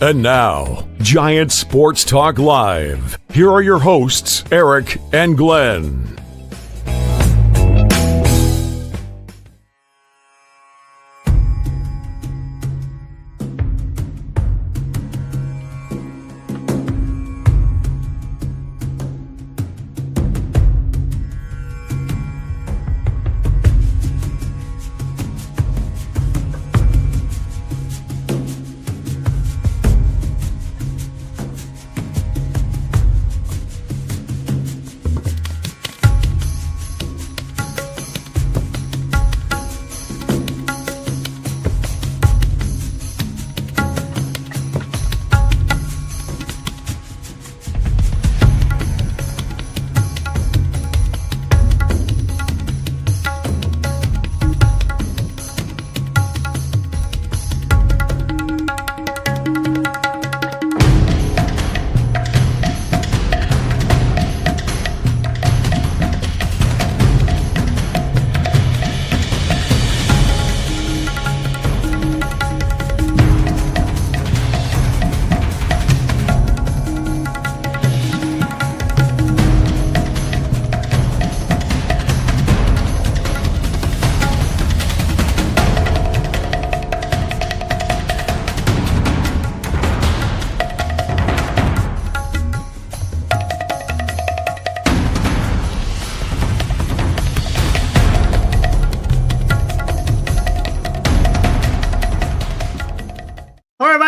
And now, Giant Sports Talk Live. Here are your hosts, Eric and Glenn.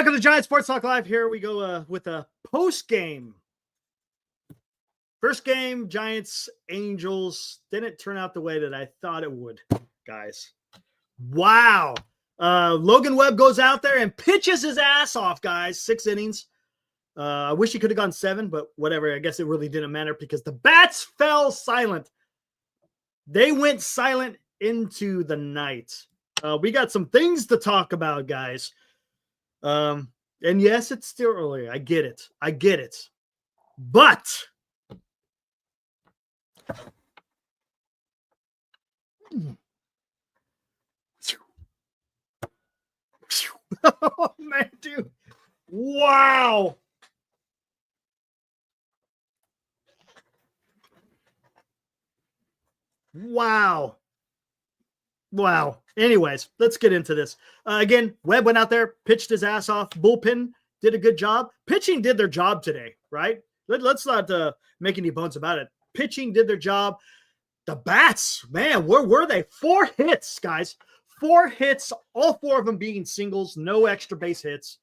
The Giant Sports Talk Live. Here we go with a post-game. First game, Giants, Angels. Didn't turn out the way that I thought it would, guys. Wow. Logan Webb goes out there and pitches his ass off, guys. 6 innings. I wish he could have gone 7, but whatever. I guess it really didn't matter because the bats fell silent. They went silent into the night. We got some things to talk about, guys. And yes, it's still early. I get it. But oh man, dude. Wow. Anyways, let's get into this. Again, Webb went out there, pitched his ass off. Bullpen did a good job. Pitching did their job today, right? Let's not make any bones about it. Pitching did their job. The bats, man, where were they? 4 hits, guys. 4 hits, all 4 of them being singles, no extra base hits.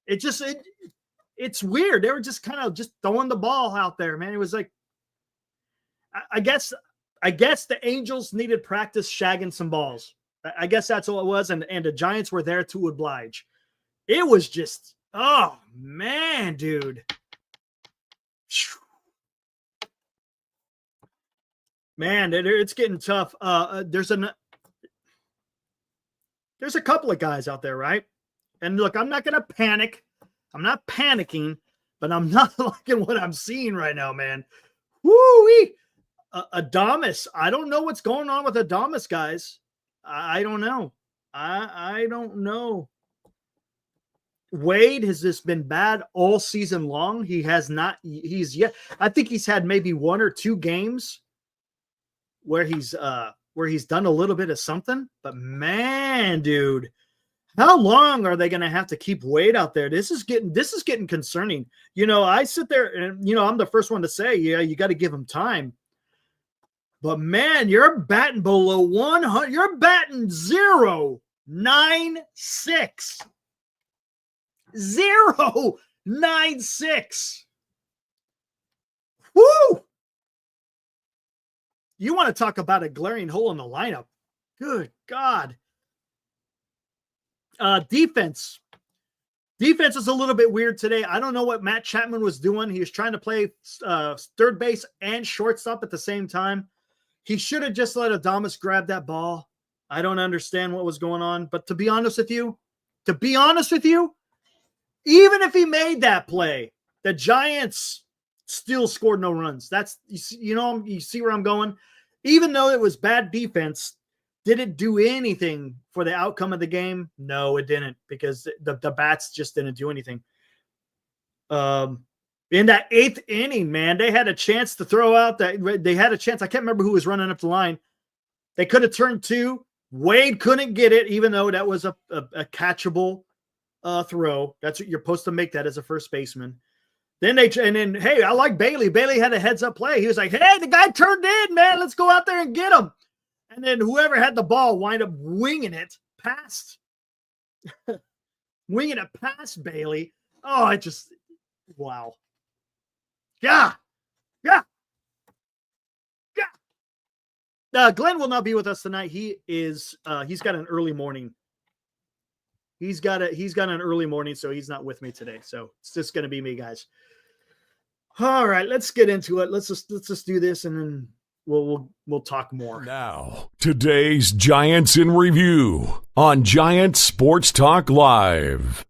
It's weird. They were just kind of just throwing the ball out there, man. It was like, I guess the Angels needed practice shagging some balls. I guess that's all it was. And the Giants were there to oblige. It was just, oh, man, dude. Man, it's getting tough. There's a couple of guys out there, right? And look, I'm not going to panic. I'm not panicking, but I'm not liking what I'm seeing right now, man. Woo-wee. Adames. I don't know what's going on with Adames, guys. I don't know. I don't know. Wade has just been bad all season long. He has not. I think he's had maybe 1 or 2 games where he's done a little bit of something. But man, dude, how long are they going to have to keep Wade out there? This is getting concerning. You know, I sit there and I'm the first one to say, yeah, you got to give him time. But man, you're batting below 100. You're batting 0.96. 0.96. Woo! You want to talk about a glaring hole in the lineup? Good God. Defense. Defense is a little bit weird today. I don't know what Matt Chapman was doing. He was trying to play third base and shortstop at the same time. He should have just let Adames grab that ball. I don't understand what was going on. But to be honest with you, even if he made that play, the Giants still scored no runs. That's, you see where I'm going? Even though it was bad defense, did it do anything for the outcome of the game? No, it didn't, because the bats just didn't do anything. In that 8th inning, man, they had a chance to throw out that. They had a chance. I can't remember who was running up the line. They could have turned 2. Wade couldn't get it, even though that was a catchable throw. That's what you're supposed to make that as a first baseman. Then hey, I like Bailey. Bailey had a heads up play. He was like, hey, the guy turned in, man. Let's go out there and get him. And then whoever had the ball wind up winging it past Bailey. Oh, wow. Yeah. Glenn will not be with us tonight. He's got an early morning. He's got an early morning, so he's not with me today. So it's just going to be me, guys. All right, let's get into it. Let's just do this, and then we'll talk more. Now, today's Giants in review on Giant Sports Talk Live.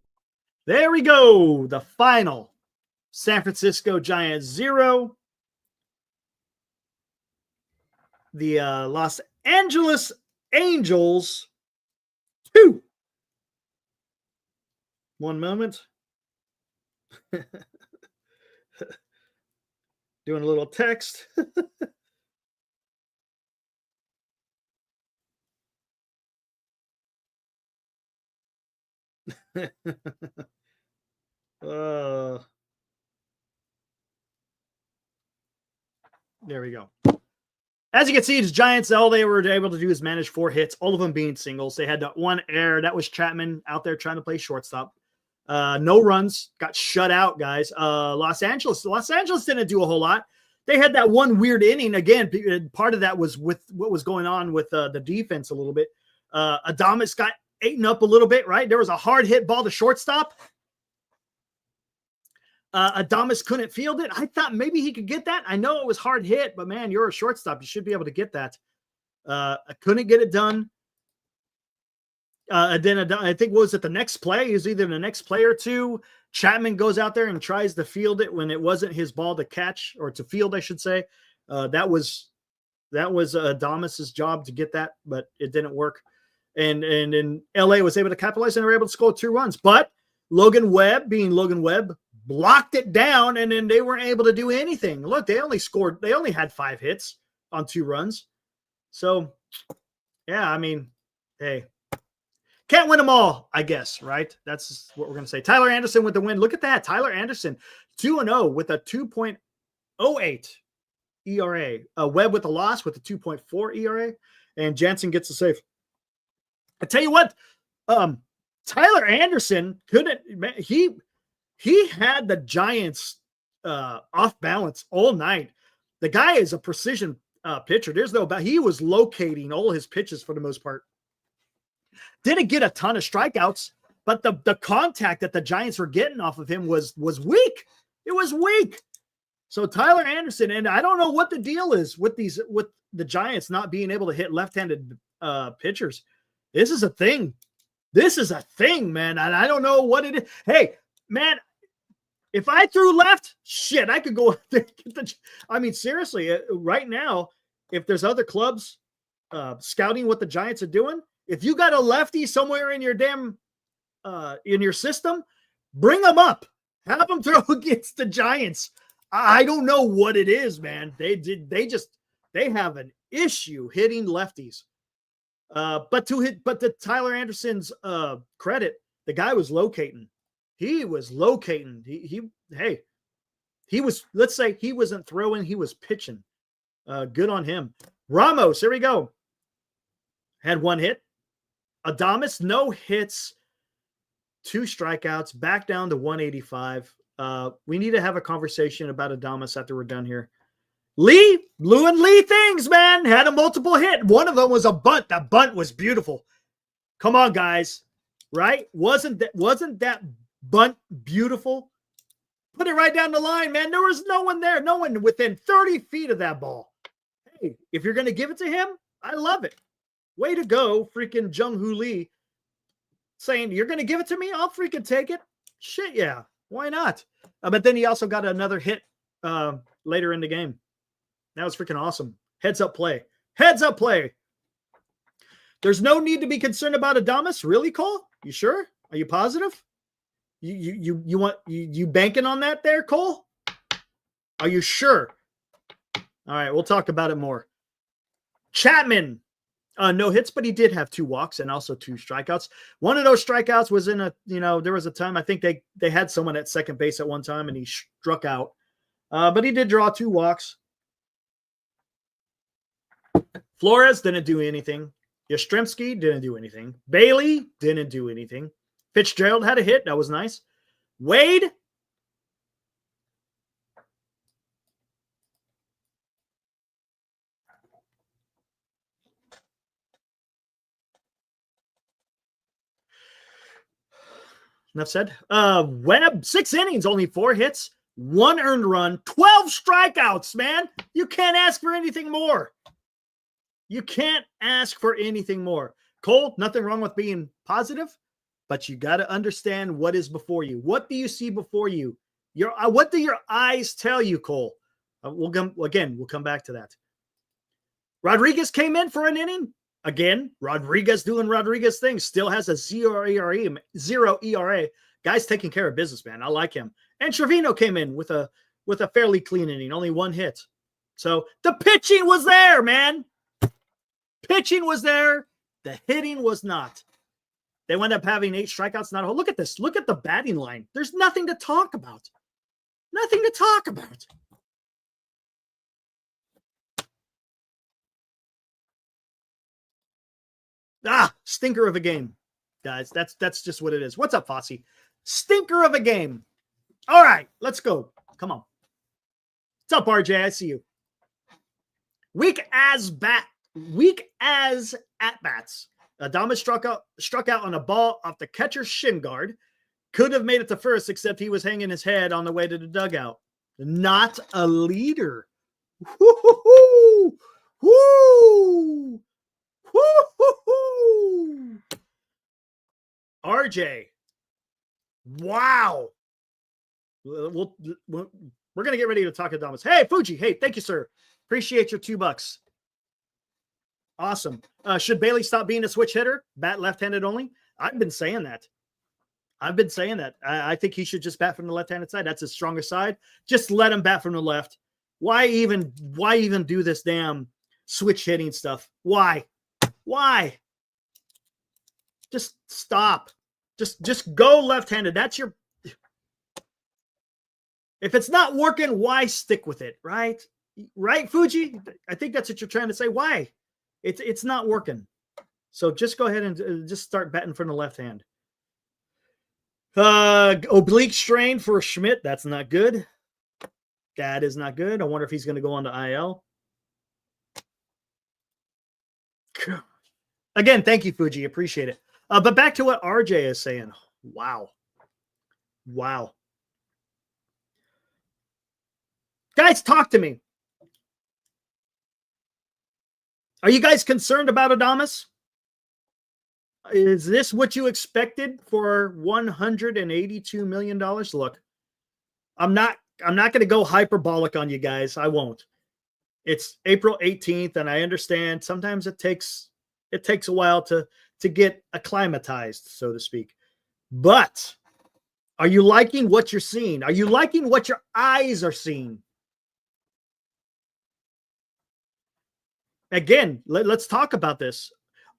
There we go. The final San Francisco Giants 0. The Los Angeles Angels 2. One moment. Doing a little text. There we go. As you can see, the Giants, all they were able to do is manage 4 hits, all of them being singles. They had that one error. That was Chapman out there trying to play shortstop. No runs, got shut out, guys. Los Angeles didn't do a whole lot. They had that one weird inning. Again, part of that was with what was going on with the defense a little bit. Adames got eaten up a little bit, right? There was a hard hit ball to shortstop. Adames couldn't field it. I thought maybe he could get that. I know it was hard hit, but man, you're a shortstop. You should be able to get that. I couldn't get it done. And then I think, what was it, the next play? Is either the next play or two. Chapman goes out there and tries to field it when it wasn't his ball to catch, or to field, I should say. That was Adames' job to get that, but it didn't work. And LA was able to capitalize, and they were able to score 2 runs. But Logan Webb, being Logan Webb, blocked it down, and then they weren't able to do anything. Look, they only had 5 hits on 2 runs. So, yeah, I mean, hey, can't win them all, I guess, right? That's what we're going to say. Tyler Anderson with the win. Look at that. Tyler Anderson, 2-0 with a 2.08 ERA. Webb with a loss with a 2.4 ERA, and Jansen gets a save. I tell you what, Tyler Anderson couldn't. He had the Giants off balance all night. The guy is a precision pitcher. There's no doubt. He was locating all his pitches for the most part. Didn't get a ton of strikeouts, but the contact that the Giants were getting off of him was weak. It was weak. So Tyler Anderson, and I don't know what the deal is with the Giants not being able to hit left-handed pitchers. This is a thing. This is a thing, man. And I don't know what it is. Hey, man, if I threw left, shit, I could go. I mean, seriously, right now, if there's other clubs scouting what the Giants are doing, if you got a lefty somewhere in your damn in your system, bring them up. Have them throw against the Giants. I don't know what it is, man. They have an issue hitting lefties. But to Tyler Anderson's credit, the guy was locating. He was locating. He was, let's say he wasn't throwing, he was pitching. Good on him. Ramos, here we go. Had 1 hit. Adames, no hits, 2 strikeouts, back down to 185. We need to have a conversation about Adames after we're done here. Lee things, man. Had a multiple hit. One of them was a bunt. That bunt was beautiful. Come on, guys. Right? Wasn't that bunt beautiful? Put it right down the line, man. There was no one there. No one within 30 feet of that ball. Hey, if you're going to give it to him, I love it. Way to go, freaking Jung-Hoo Lee. Saying, you're going to give it to me? I'll freaking take it. Shit, yeah. Why not? But then he also got another hit later in the game. That was freaking awesome. Heads up play. Heads up play. There's no need to be concerned about Adames. Really, Cole? You sure? Are you positive? You banking on that there, Cole? Are you sure? All right, we'll talk about it more. Chapman, no hits, but he did have 2 walks and also 2 strikeouts. One of those strikeouts was in there was a time I think they had someone at second base at one time and he struck out. But he did draw 2 walks. Flores didn't do anything. Yastrzemski didn't do anything. Bailey didn't do anything. Fitzgerald had a hit. That was nice. Wade. Enough said. Webb, 6 innings, only 4 hits, 1 earned run, 12 strikeouts, man. You can't ask for anything more. You can't ask for anything more. Cole, nothing wrong with being positive, but you got to understand what is before you. What do you see before you? What do your eyes tell you, Cole? We'll come back to that. Rodriguez came in for an inning. Again, Rodriguez doing Rodriguez things. Still has a 0 ERA. Guy's taking care of business, man. I like him. And Trevino came in with a fairly clean inning, only 1 hit. So the pitching was there, man. Pitching was there. The hitting was not. They wound up having 8 strikeouts. Not a whole. Look at this. Look at the batting line. There's nothing to talk about. Nothing to talk about. Stinker of a game, guys. That's just what it is. What's up, Fosse? Stinker of a game. All right, let's go. Come on. What's up, RJ? I see you. Weak as at bats. Adames struck out on a ball off the catcher's shin guard. Could have made it to first, except he was hanging his head on the way to the dugout. Not a leader. Woo-hoo-hoo! Woo! Woo-hoo-hoo! RJ. Wow. We're going to get ready to talk Adames. Hey, Fuji. Hey, thank you, sir. Appreciate your $2. Awesome. Should Bailey stop being a switch hitter? Bat left-handed only? I've been saying that. I think he should just bat from the left-handed side. That's his strongest side. Just let him bat from the left. Why even do this damn switch hitting stuff? Why? Just stop. Just go left-handed. That's your. If it's not working, why stick with it? Right, Fuji? I think that's what you're trying to say. Why? It's not working. So just go ahead and just start batting from the left hand. Oblique strain for Schmidt. That's not good. That is not good. I wonder if he's going to go on to IL. Again, thank you, Fuji. Appreciate it. But back to what RJ is saying. Wow. Guys, talk to me. Are you guys concerned about Adames? Is this what you expected for $182 million? Look, I'm not going to go hyperbolic on you guys. I won't. It's April 18th, and I understand sometimes it takes a while to get acclimatized, so to speak. But are you liking what you're seeing? Are you liking what your eyes are seeing? Again, let's talk about this.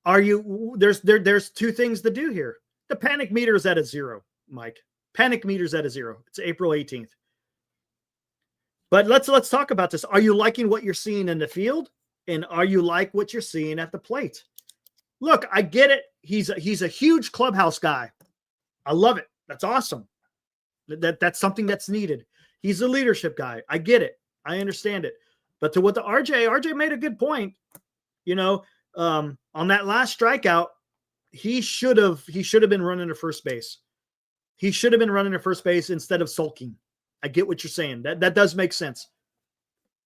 There's 2 things to do here. The panic meter is at a 0, Mike. Panic meter's at a 0. It's April 18th. But let's talk about this. Are you liking what you're seeing in the field? And are you like what you're seeing at the plate? Look, I get it. He's a huge clubhouse guy. I love it. That's awesome. That's something that's needed. He's a leadership guy. I get it. I understand it. But to what the RJ made a good point. On that last strikeout, he should have been running to first base. He should have been running to first base instead of sulking. I get what you're saying. That does make sense.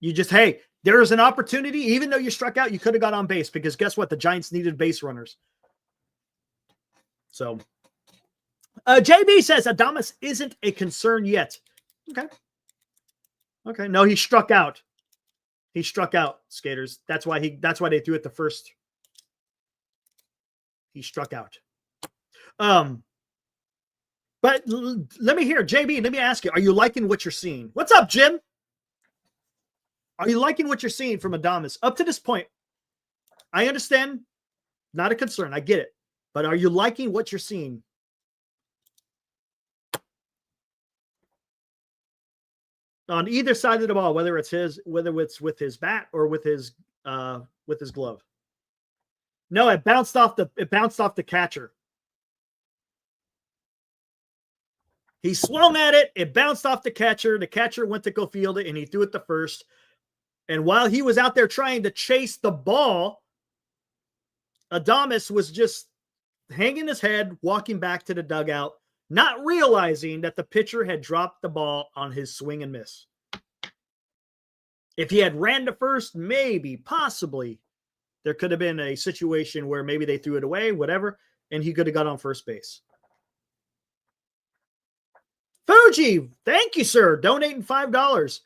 You just, hey, there is an opportunity. Even though you struck out, you could have got on base because guess what? The Giants needed base runners. So, JB says Adames isn't a concern yet. Okay. No, he struck out. He struck out, skaters. That's why they threw it the first. He struck out. But let me hear, JB, let me ask you, are you liking what you're seeing? What's up, Jim? Are you liking what you're seeing from Adames? Up to this point, I understand, not a concern. I get it. But are you liking what you're seeing? On either side of the ball, whether it's with his bat or with his glove. No, it bounced off the catcher. He swung at it. It bounced off the catcher. The catcher went to go field it, and he threw it to first. And while he was out there trying to chase the ball, Adames was just hanging his head, walking back to the dugout, not realizing that the pitcher had dropped the ball on his swing and miss. If he had ran to first, maybe, possibly, there could have been a situation where maybe they threw it away, whatever, and he could have got on first base. Fuji, thank you, sir. Donating $5.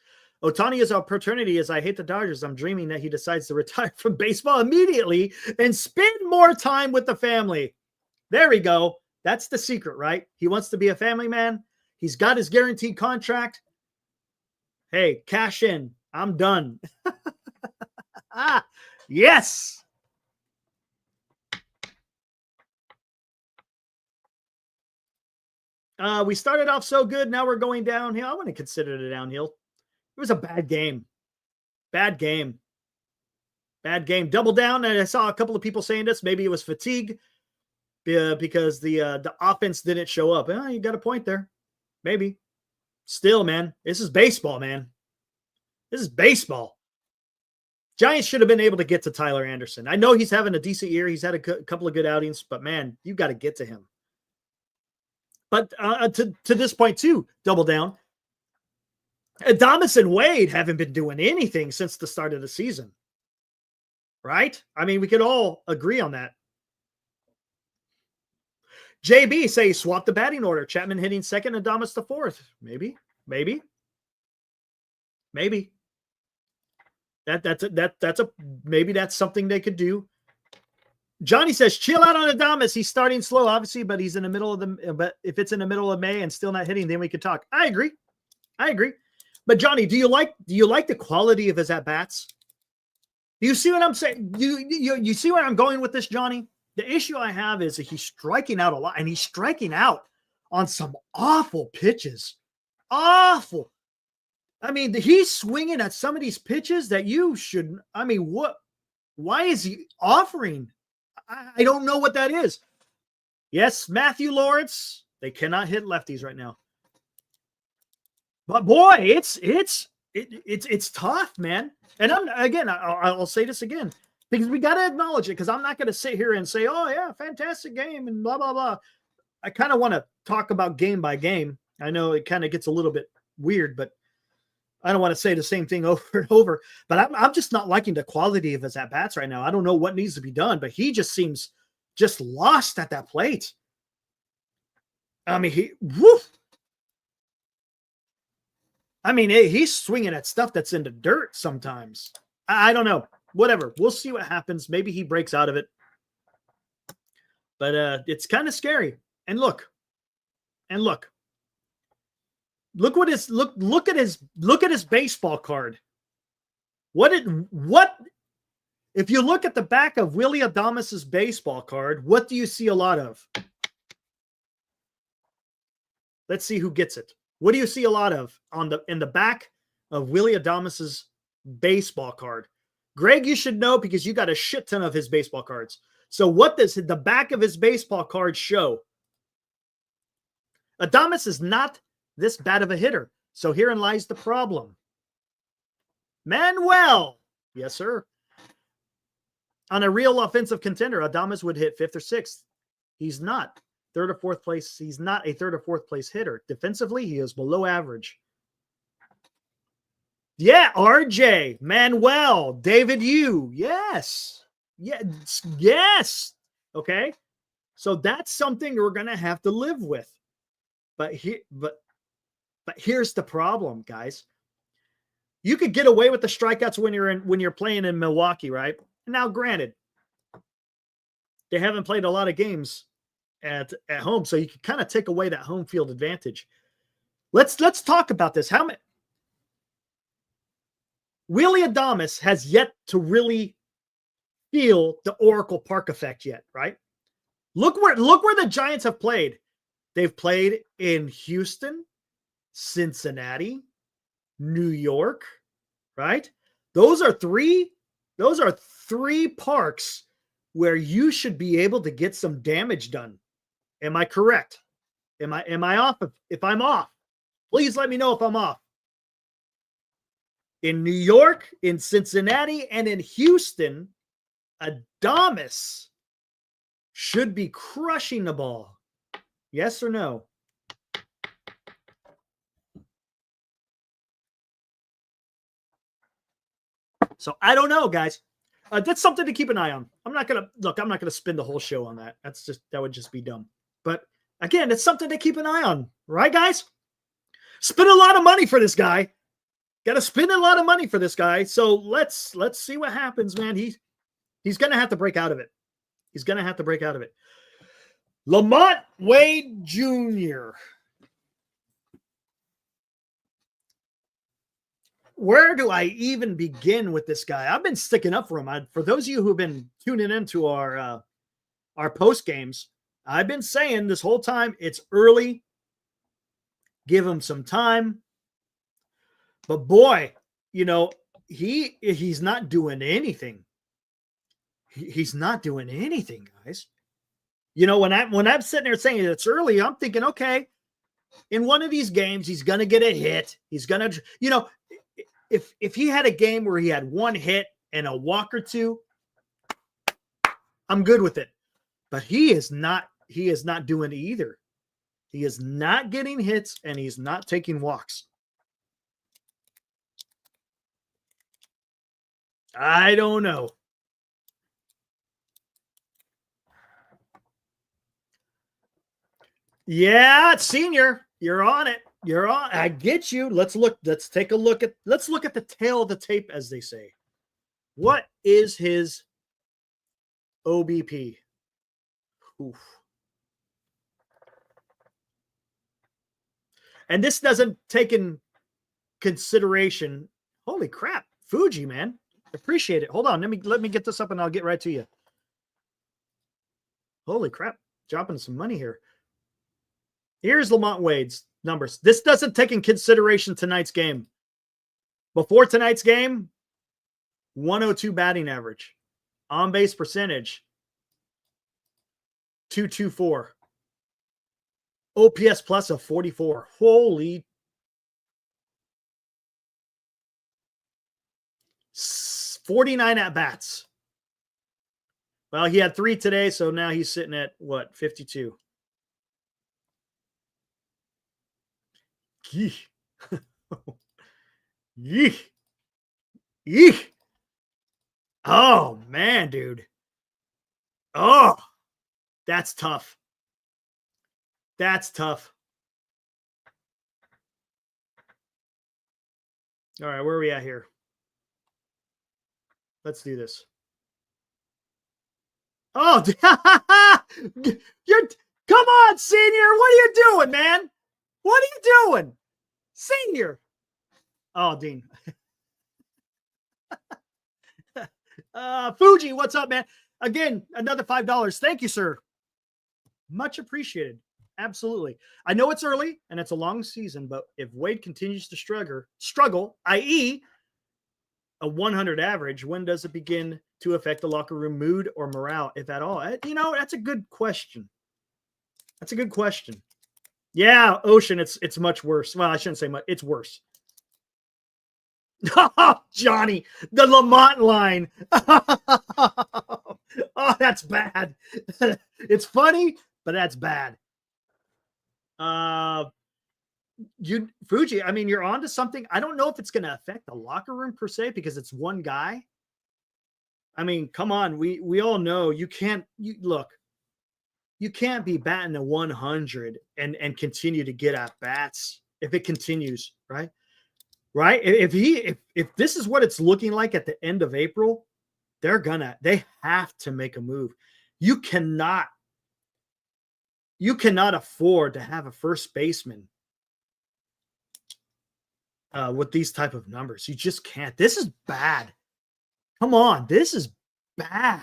Otani is our paternity as I hate the Dodgers. I'm dreaming that he decides to retire from baseball immediately and spend more time with the family. There we go. That's the secret, right? He wants to be a family man. He's got his guaranteed contract. Hey, cash in. I'm done. Yes. We started off so good. Now we're going downhill. I wouldn't consider it a downhill. It was a bad game. Bad game. Bad game. Double down. And I saw a couple of people saying this. Maybe it was fatigue because the offense didn't show up. You got a point there. Maybe. Still, man, this is baseball, man. This is baseball. Giants should have been able to get to Tyler Anderson. I know he's having a decent year. He's had a couple of good outings, but man, you got to get to him. But to this point too, double down. Adames and Wade haven't been doing anything since the start of the season. Right? I mean, we could all agree on that. JB say swap the batting order. Chapman hitting second, Adames to fourth. Maybe. Maybe that's something they could do. Johnny says, chill out on Adames. He's starting slow, obviously, but he's in the middle of but if it's in the middle of May and still not hitting, then we could talk. I agree. But Johnny, do you like the quality of his at-bats? Do you see what I'm saying? You see where I'm going with this, Johnny? The issue I have is that he's striking out a lot, and he's striking out on some awful pitches. Awful. I mean, he's swinging at some of these pitches that you shouldn't. I mean, what? Why is he offering? I don't know what that is. Yes, Matthew Lawrence. They cannot hit lefties right now. But boy, it's tough, man. And I'll say this again because we got to acknowledge it because I'm not going to sit here and say, oh yeah, fantastic game and blah blah blah. I kind of want to talk about game by game. I know it kind of gets a little bit weird, but I don't want to say the same thing over and over. But I'm just not liking the quality of his at bats right now. I don't know what needs to be done, but he just seems just lost at that plate. I mean, he's swinging at stuff that's in the dirt sometimes. I don't know. Whatever. We'll see what happens. Maybe he breaks out of it. But it's kind of scary. And look. Look at his baseball card. What if you look at the back of Willy Adames's baseball card, what do you see a lot of? Let's see who gets it. What do you see a lot of in the back of Willy Adames's baseball card? Greg, you should know because you got a shit ton of his baseball cards. So what does the back of his baseball card show? Adames is not this bad of a hitter. So herein lies the problem. Manuel. Yes, sir. On a real offensive contender, Adames would hit fifth or sixth. He's not. Third or fourth place. He's not a third or fourth place hitter. Defensively, he is below average. Yeah, RJ, Manuel, David Yu. Yes. Yes. Okay. So that's something we're going to have to live with. But here's the problem, guys. You could get away with the strikeouts when you're playing in Milwaukee, right? Now, granted, they haven't played a lot of games at home, so you can kind of take away that home field advantage. Let's talk about this. How many Willie Adames has yet to really feel the Oracle Park effect yet, right? Look where the Giants have played. They've played in Houston, Cincinnati, New York, right? Those are three parks where you should be able to get some damage done. Am I correct? Am I off? If I'm off, please let me know if I'm off. In New York, in Cincinnati, and in Houston, Adames should be crushing the ball. Yes or no? So I don't know, guys. That's something to keep an eye on. I'm not gonna spend the whole show on that. That would just be dumb. But again, it's something to keep an eye on, right, guys? Spend a lot of money for this guy. Got to spend a lot of money for this guy. So let's see what happens, man. He's gonna have to break out of it. He's gonna have to break out of it. Lamont Wade Jr. Where do I even begin with this guy? I've been sticking up for him. For those of you who've been tuning into our post games, I've been saying this whole time it's early. Give him some time. But boy, he's not doing anything. He's not doing anything, guys. When I'm sitting there saying it's early, I'm thinking, okay, in one of these games, he's gonna get a hit. He's gonna, if he had a game where he had one hit and a walk or two, I'm good with it. But he is not doing either. He is not getting hits and he's not taking walks. I don't know. Yeah, Senior, you're on it. You're on. I get you. Let's look at the tail of the tape, as they say. What is his OBP? Oof. And this doesn't take in consideration. Holy crap, Fuji, man. Appreciate it. Hold on. Let me get this up and I'll get right to you. Holy crap. Dropping some money here. Here's Lamont Wade's numbers. This doesn't take in consideration tonight's game. Before tonight's game, 102 batting average. On base percentage, 224. OPS plus of 44. Holy. 49 at bats. Well, he had 3 today, so now he's sitting at what? 52. Yeesh. Yeesh. Yeesh. Oh, man, dude. Oh, that's tough. That's tough. All right, where are we at here? Let's do this. Oh, come on, Senior. What are you doing, man? What are you doing? Senior. Oh, Dean. Fuji, what's up, man? Again, another $5. Thank you, sir. Much appreciated. Absolutely. I know it's early and it's a long season, but if Wade continues to struggle, i.e., a 100 average, when does it begin to affect the locker room mood or morale, if at all? That's a good question. That's a good question. Yeah, Ocean, it's much worse. Well, I shouldn't say much. It's worse. Johnny, the Lamont line. Oh, that's bad. It's funny, but that's bad. Fuji, I mean, you're onto something. I don't know if it's going to affect the locker room per se because it's one guy. I mean, come on. We all know you can't be batting a 100 and continue to get at bats if it continues, right? Right? If this is what it's looking like at the end of April, they have to make a move. You cannot You cannot afford to have a first baseman with these type of numbers. You just can't. This is bad. Come on. This is bad.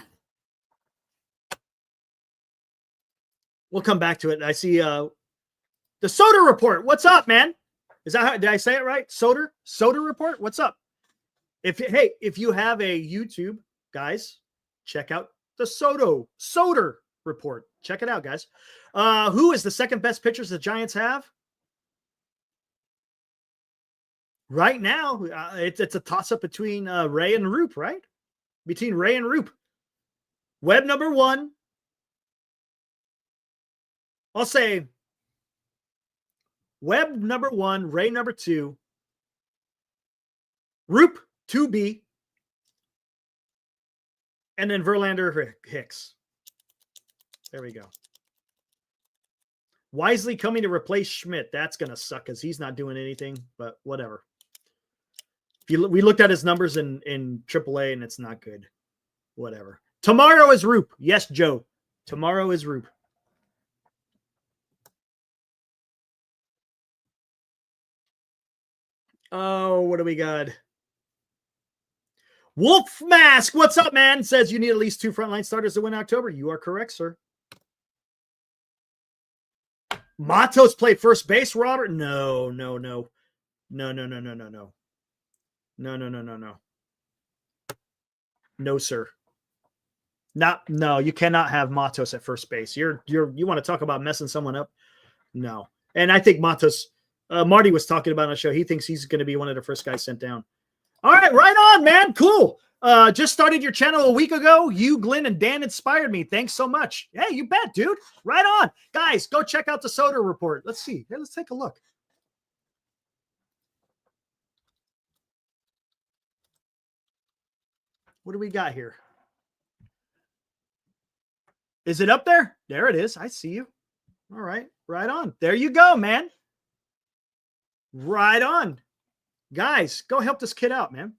We'll come back to it. I see the Soda Report. What's up, man? Is that how, did I say it right? Soda Report. What's up? If you have a YouTube, guys, check out the Soda Report. Check it out, guys. Who is the second best pitchers the Giants have? Right now, it's a toss-up between Ray and Roop, right? Between Ray and Roop. Webb number 1. I'll say Webb number 1, Ray number 2, Roop 2B, and then Verlander Hicks. There we go. Wisely coming to replace Schmidt. That's going to suck because he's not doing anything, but whatever. We looked at his numbers in AAA, and it's not good. Whatever. Tomorrow is Roop. Yes, Joe. Tomorrow is Roop. Oh, what do we got? Wolf Mask. What's up, man? Says you need at least 2 frontline starters to win October. You are correct, sir. Matos play first base, Robert? No. No, sir. No, you cannot have Matos at first base. You want to talk about messing someone up? No. And I think Matos, Marty was talking about on the show. He thinks he's going to be one of the first guys sent down. All right, right on, man. Cool. Just started your channel a week ago. You, Glenn, and Dan inspired me. Thanks so much. Hey, you bet, dude. Right on. Guys, go check out the Soda Report. Let's see. Hey, let's take a look. What do we got here? Is it up there? There it is. I see you. All right. Right on. There you go, man. Right on. Guys, go help this kid out, man.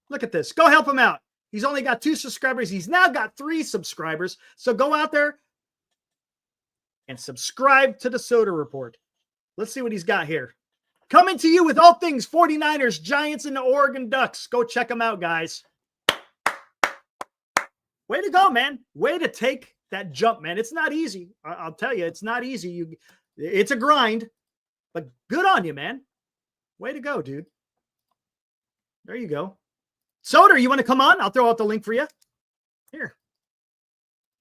Look at this. Go help him out. He's only got 2 subscribers. He's now got 3 subscribers. So go out there and subscribe to the Soda Report. Let's see what he's got here. Coming to you with all things 49ers, Giants, and the Oregon Ducks. Go check them out, guys. Way to go, man. Way to take that jump, man. It's not easy. I'll tell you, it's not easy. It's a grind, but good on you, man. Way to go, dude. There you go. Soder, you want to come on? I'll throw out the link for you. Here.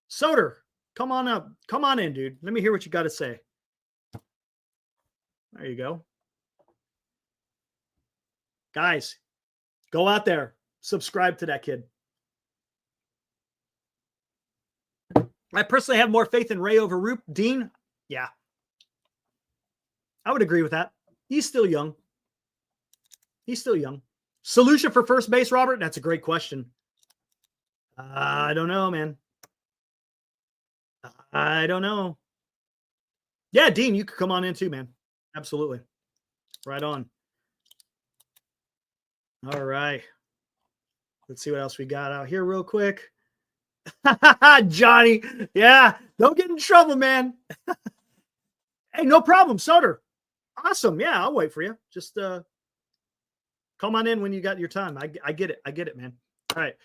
Soder, come on up. Come on in, dude. Let me hear what you got to say. There you go. Guys, go out there. Subscribe to that kid. I personally have more faith in Ray over Roop. Dean? Yeah. I would agree with that. He's still young. He's still young. Solution for first base, Robert? That's a great question. I don't know, man. I don't know. Yeah, Dean, you could come on in too, man. Absolutely. Right on. All right. Let's see what else we got out here real quick. Johnny. Yeah. Don't get in trouble, man. Hey, no problem. Soder. Awesome. Yeah, I'll wait for you. Just come on in when you got your time. I get it. I get it, man. All right.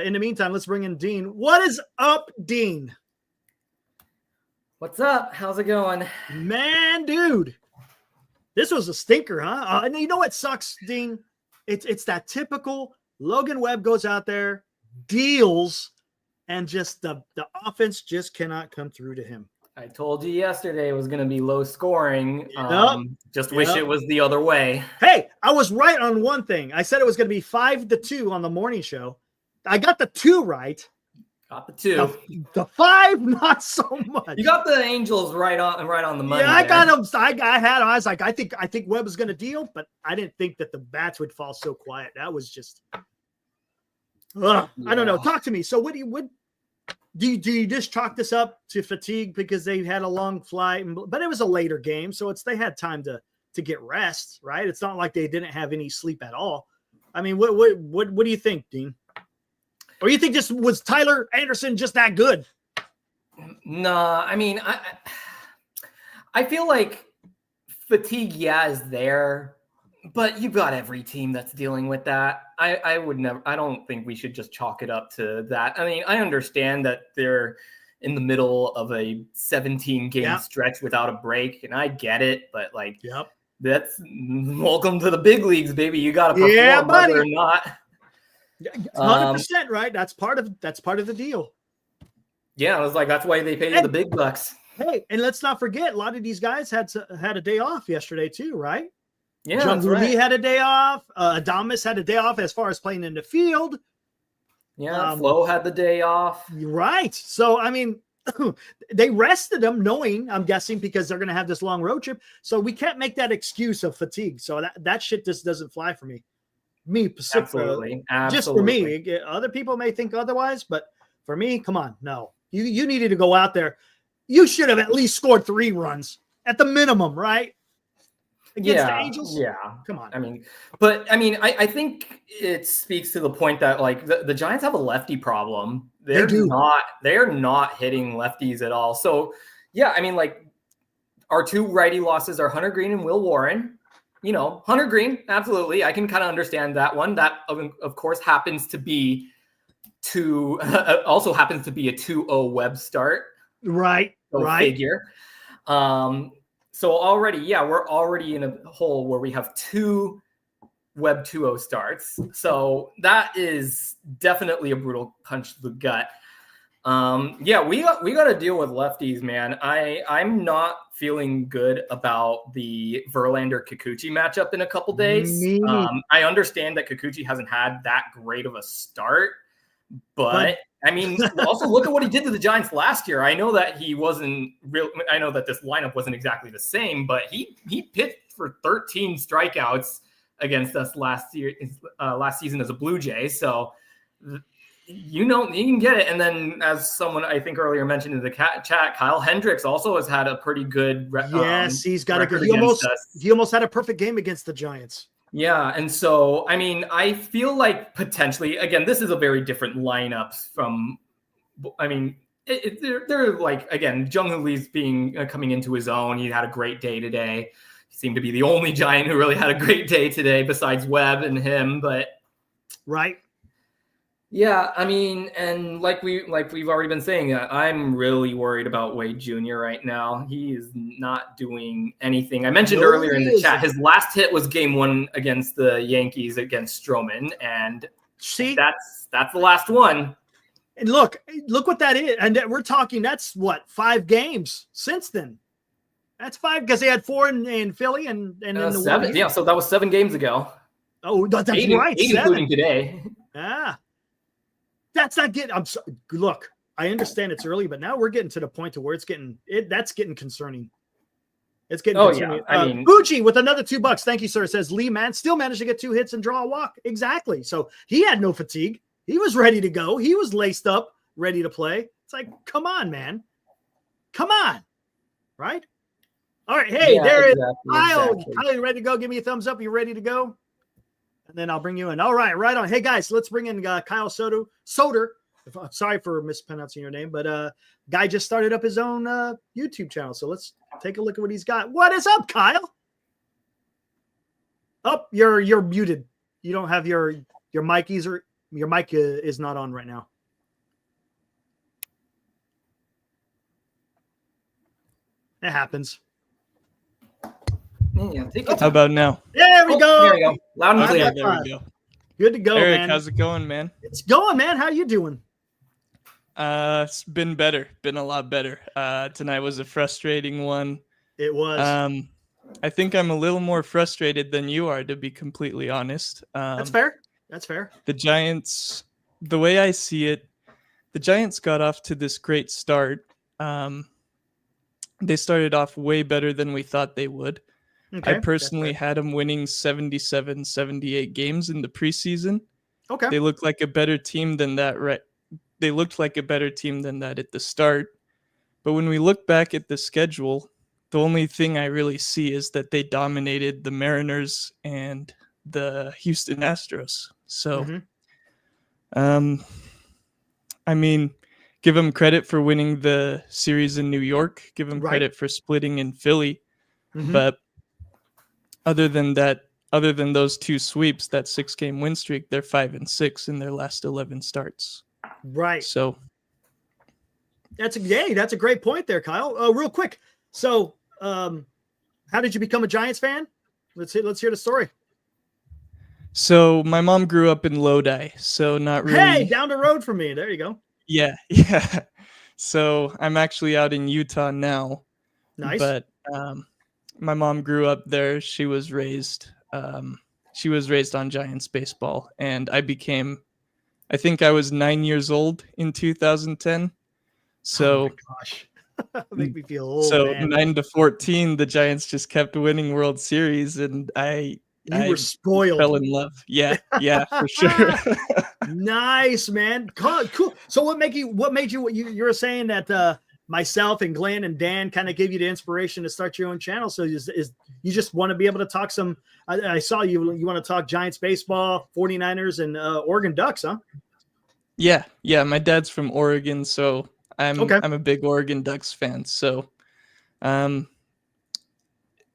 In the meantime, let's bring in Dean. What is up, Dean? What's up? How's it going? Man, dude. This was a stinker, huh? And you know what sucks, Dean? It's that typical Logan Webb goes out there, deals, and just the offense just cannot come through to him. I told you yesterday it was going to be low scoring. Yep. Just wish it was the other way. Hey, I was right on one thing. I said it was going to be 5-2 on the morning show. I got the 2 right. Got the 2. The 5, not so much. You got the Angels right on the money. Yeah, I got them. I was like, I think Webb was going to deal, but I didn't think that the bats would fall so quiet. That was just, I don't know. Talk to me. So what do you just chalk this up to fatigue because they had a long flight, but it was a later game, so they had time to get rest, right? It's not like they didn't have any sleep at all. I mean, what do you think, Dean? Or you think this was Tyler Anderson just that good? Nah, I mean, I feel like fatigue, is there, but you've got every team that's dealing with that. I would never. I don't think we should just chalk it up to that. I mean, I understand that they're in the middle of a 17-game stretch without a break, and I get it. But like, that's welcome to the big leagues, baby. You got to perform whether or not. 100%, right? That's part of the deal. Yeah, I was like, that's why they pay you the big bucks. Hey, and let's not forget, a lot of these guys had a day off yesterday too, right? Yeah, Jung Lee had a day off. Adamas had a day off as far as playing in the field. Yeah, Flo had the day off. Right. So, I mean, they rested them knowing, I'm guessing, because they're going to have this long road trip. So we can't make that excuse of fatigue. So that shit just doesn't fly for me. Absolutely. Just for me. Other people may think otherwise, but for me, come on. No. You needed to go out there. You should have at least scored 3 runs at the minimum, right? Against the Angels? Yeah. Come on. I think it speaks to the point that like the Giants have a lefty problem. They're not hitting lefties at all. So yeah, I mean, like our 2 righty losses are Hunter Green and Will Warren. You know, Hunter Green, absolutely. I can kind of understand that one. That of course happens to be also happens to be a 2-0 Webb start. Right. Figure. So already, we're already in a hole where we have 2 Webb 2-0 starts. So that is definitely a brutal punch to the gut. We got to deal with lefties, man. I'm not feeling good about the Verlander Kikuchi matchup in a couple days. I understand that Kikuchi hasn't had that great of a start, but I mean, also look at what he did to the Giants last year. I know that he wasn't real. I know that this lineup wasn't exactly the same, but he pitched for 13 strikeouts against us last season as a Blue Jay. So, you can get it. And then, as someone I think earlier mentioned in the chat, Kyle Hendricks also has had a pretty good. Yes, he's got a good. He almost had a perfect game against the Giants. Yeah, and so, I mean, I feel like potentially, again, this is a very different lineup from, I mean, they're like, again, Jung Lee's coming into his own. He had a great day today. He seemed to be the only Giant who really had a great day today besides Webb and him, but. Right. Yeah, I mean, and like we've already been saying, I'm really worried about Wade Jr. right now. He is not doing anything. I mentioned earlier in the chat, his last hit was Game 1 against the Yankees against Stroman, and that's the last one. And look what that is. And we're talking, that's what, 5 games since then. That's 5 because they had 4 in Philly and then the 7. Yeah, so that was 7 games ago. Oh, that's 8, right. 8 including today. Ah. That's not getting. I'm sorry. Look, I understand it's early, but now we're getting to the point to where that's getting concerning. It's getting concerning. Yeah. I mean, Fuji with another $2. Thank you, sir. Says Lee Man still managed to get 2 hits and draw a walk. Exactly. So he had no fatigue. He was ready to go. He was laced up, ready to play. It's like, come on, man. Come on. Right? All right. Hey, there is Kyle. Kyle, you ready to go? Give me a thumbs up. You ready to go? And then I'll bring you in. All right, right on. Hey, guys, let's bring in Kyle Soder. Sorry for mispronouncing your name, but guy just started up his own YouTube channel. So let's take a look at what he's got. What is up, Kyle? Oh, you're muted. You don't have your mic either. Your mic is not on right now. It happens. Yeah, how about now? There we go. There we go. Loud and clear. There we go. Good to go, Eric, man. how's it going, man? It's going, man. How you doing? It's been better. Been a lot better. Tonight was a frustrating one. It was. I think I'm a little more frustrated than you are, to be completely honest. That's fair. That's fair. The Giants, the way I see it, the Giants got off to this great start. They started off way better than we thought they would. Okay, I personally had them winning 77, 78 games in the preseason. Okay. They looked like a better team than that, right? They looked like a better team than that at the start. But when we look back at the schedule, the only thing I really see is that they dominated the Mariners and the Houston Astros. So, I mean, give him credit for winning the series in New York. Give him Right. credit for splitting in Philly. Mhm. But other than that, other than those 2 sweeps, that 6-game win streak, they're 5-6 in their last 11 starts. Right. So That's a great point there, Kyle. Real quick. So, how did you become a Giants fan? Let's hear the story. So my mom grew up in Lodi, so not really. Hey, down the road from me. There you go. Yeah, yeah. So I'm actually out in Utah now, Nice. but my mom grew up there. She was raised on Giants baseball, and I think I was 9 years old in 2010. So oh my gosh, make me feel old. so Man. 9-14, the Giants just kept winning World Series, and I were spoiled. Fell in love. Yeah, for sure. Nice, man. Cool. So what made you? You were saying that myself and Glenn and Dan kind of gave you the inspiration to start your own channel. So you just want to be able to talk some. I saw you want to talk Giants baseball, 49ers, and Oregon Ducks, huh? Yeah. My dad's from Oregon, so I'm a big Oregon Ducks fan. So,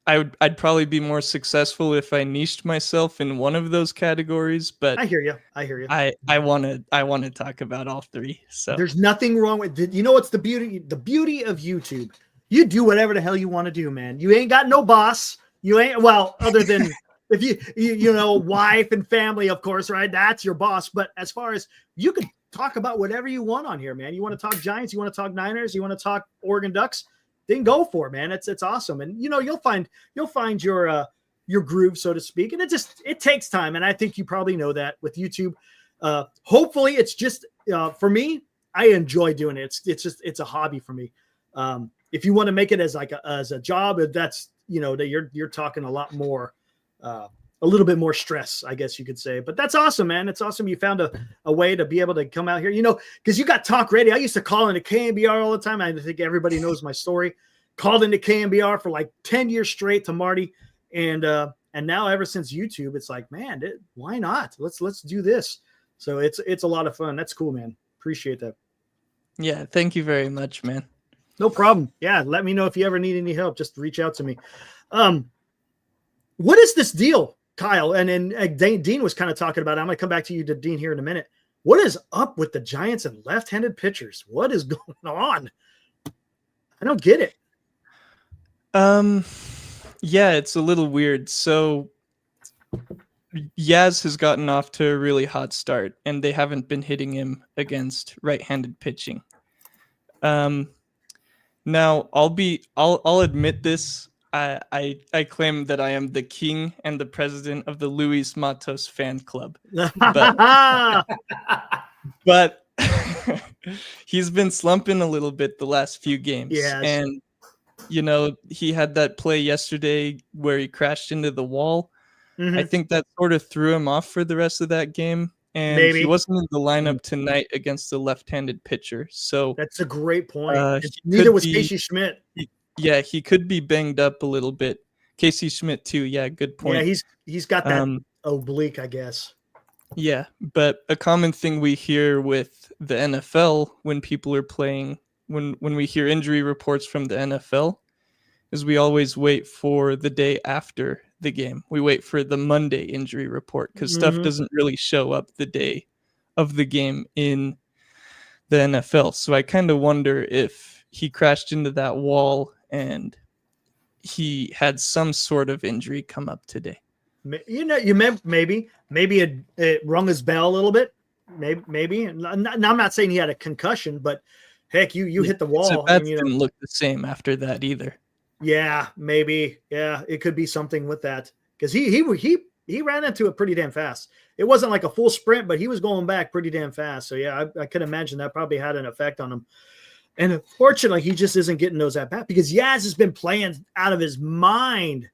I'd probably be more successful if I niched myself in one of those categories, but I hear you. I want to talk about all 3. So there's nothing wrong with it. You know what's the beauty of YouTube? You do whatever the hell you want to do, man. You ain't got no boss. You ain't other than if you know, wife and family, of course, right? That's your boss. But as far as you can talk about whatever you want on here, man. You want to talk Giants, you want to talk Niners, you want to talk Oregon Ducks, then go for it, man. It's awesome. And you know, you'll find your groove, so to speak. And it takes time. And I think you probably know that with YouTube. Hopefully it's just for me, I enjoy doing it. It's a hobby for me. If you want to make it as a job, that's, you know, that you're talking a lot more, a little bit more stress, I guess you could say. But that's awesome, man. It's awesome you found a way to be able to come out here, you know, because you got talk radio. I used to call into KMBR all the time. I think everybody knows my story. Called into KMBR for like 10 years straight to Marty. And now ever since YouTube, it's like, man, why not? Let's do this. So it's a lot of fun. That's cool, man. Appreciate that. Yeah. Thank you very much, man. No problem. Yeah. Let me know if you ever need any help. Just reach out to me. What is this deal, Kyle? And then Dean was kind of talking about it. I'm going to come back to you, to Dean, here in a minute. What is up with the Giants and left-handed pitchers? What is going on? I don't get it. Yeah, it's a little weird. So Yaz has gotten off to a really hot start, and they haven't been hitting him against right-handed pitching. Now I'll admit this. I claim that I am the king and the president of the Luis Matos fan club, but he's been slumping a little bit the last few games. Yes. And you know, he had that play yesterday where he crashed into the wall. Mm-hmm. I think that sort of threw him off for the rest of that game. And Maybe. he wasn't in the lineup tonight against the left-handed pitcher. So that's a great point. Neither was Casey Schmidt. Yeah, he could be banged up a little bit. Casey Schmidt too. Yeah, good point. Yeah, he's got that oblique, I guess. Yeah, but a common thing we hear with the NFL when people are playing, when we hear injury reports from the NFL, is we always wait for the day after the game. We wait for the Monday injury report because stuff doesn't really show up the day of the game in the NFL. So I kind of wonder if he crashed into that wall and he had some sort of injury come up today. You know, maybe it rung his bell a little bit. Maybe. Now, I'm not saying he had a concussion, but heck, you hit the wall. That didn't look the same after that either. Yeah, maybe. Yeah, it could be something with that because he ran into it pretty damn fast. It wasn't like a full sprint, but he was going back pretty damn fast. So yeah, I could imagine that probably had an effect on him. And unfortunately, he just isn't getting those at bat because Yaz has been playing out of his mind.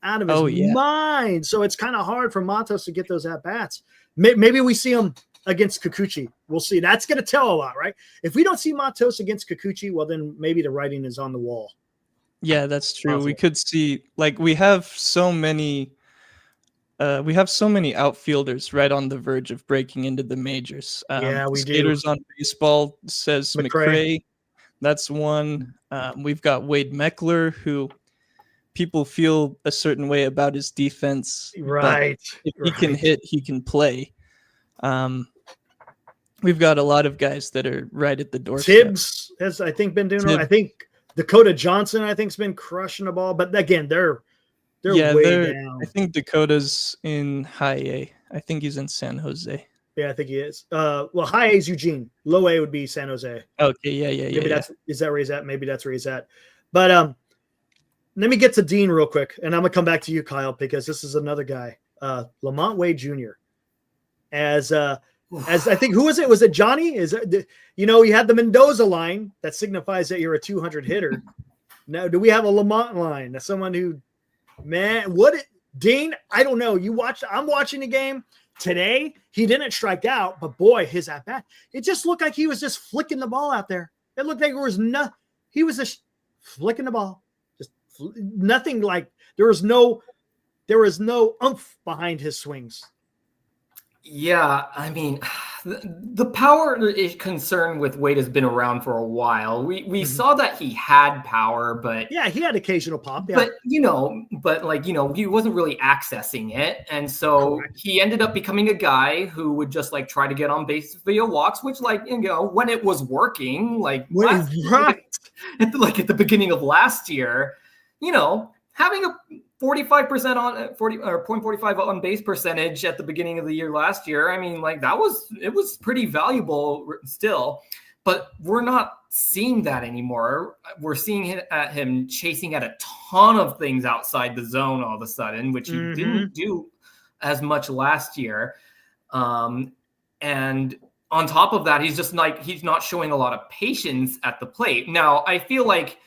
Mind. So it's kind of hard for Matos to get those at bats. Maybe we see him against Kikuchi. We'll see. That's going to tell a lot, right? If we don't see Matos against Kikuchi, well, then maybe the writing is on the wall. Yeah, that's true. Possible. We could see, like, we have so many we have so many outfielders right on the verge of breaking into the majors. Yeah, we do. Skaters on Baseball says McRae. That's one. We've got Wade Meckler, who people feel a certain way about his defense. Right. But if he can hit, he can play. We've got a lot of guys that are right at the doorstep. Tibbs has, I think, been doing it. I think Dakota Johnson, I think, has been crushing the ball. But again, they're way down. I think Dakota's in high A. I think he's in San Jose. Yeah, I think he is. Well, high A is Eugene. Low A would be San Jose. Okay, yeah. Maybe is that where he's at? Maybe that's where he's at. But let me get to Dean real quick, and I'm gonna come back to you, Kyle, because this is another guy, Lamont Wade Jr. As I think, who was it? Was it Johnny? You had the Mendoza line that signifies that you're a 200 hitter. Now, do we have a Lamont line? That's someone who, Dean? I don't know. I'm watching the game today. He didn't strike out, but boy, his at bat, it just looked like he was just flicking the ball out there. It looked like he was just flicking the ball, just nothing. Like there was no oomph behind his swings. Yeah, I mean, the power concern with Wade has been around for a while. We saw that he had power, but yeah, he had occasional pop. Yeah. But he wasn't really accessing it, and so he ended up becoming a guy who would just like try to get on base via walks, which when it was working, at the beginning of last year, having a 45% on 40 or 0.45 on base percentage at the beginning of the year last year. I mean, it was pretty valuable still, but we're not seeing that anymore. We're seeing him chasing at a ton of things outside the zone all of a sudden, which he didn't do as much last year. And on top of that, he's not showing a lot of patience at the plate. Now, I feel like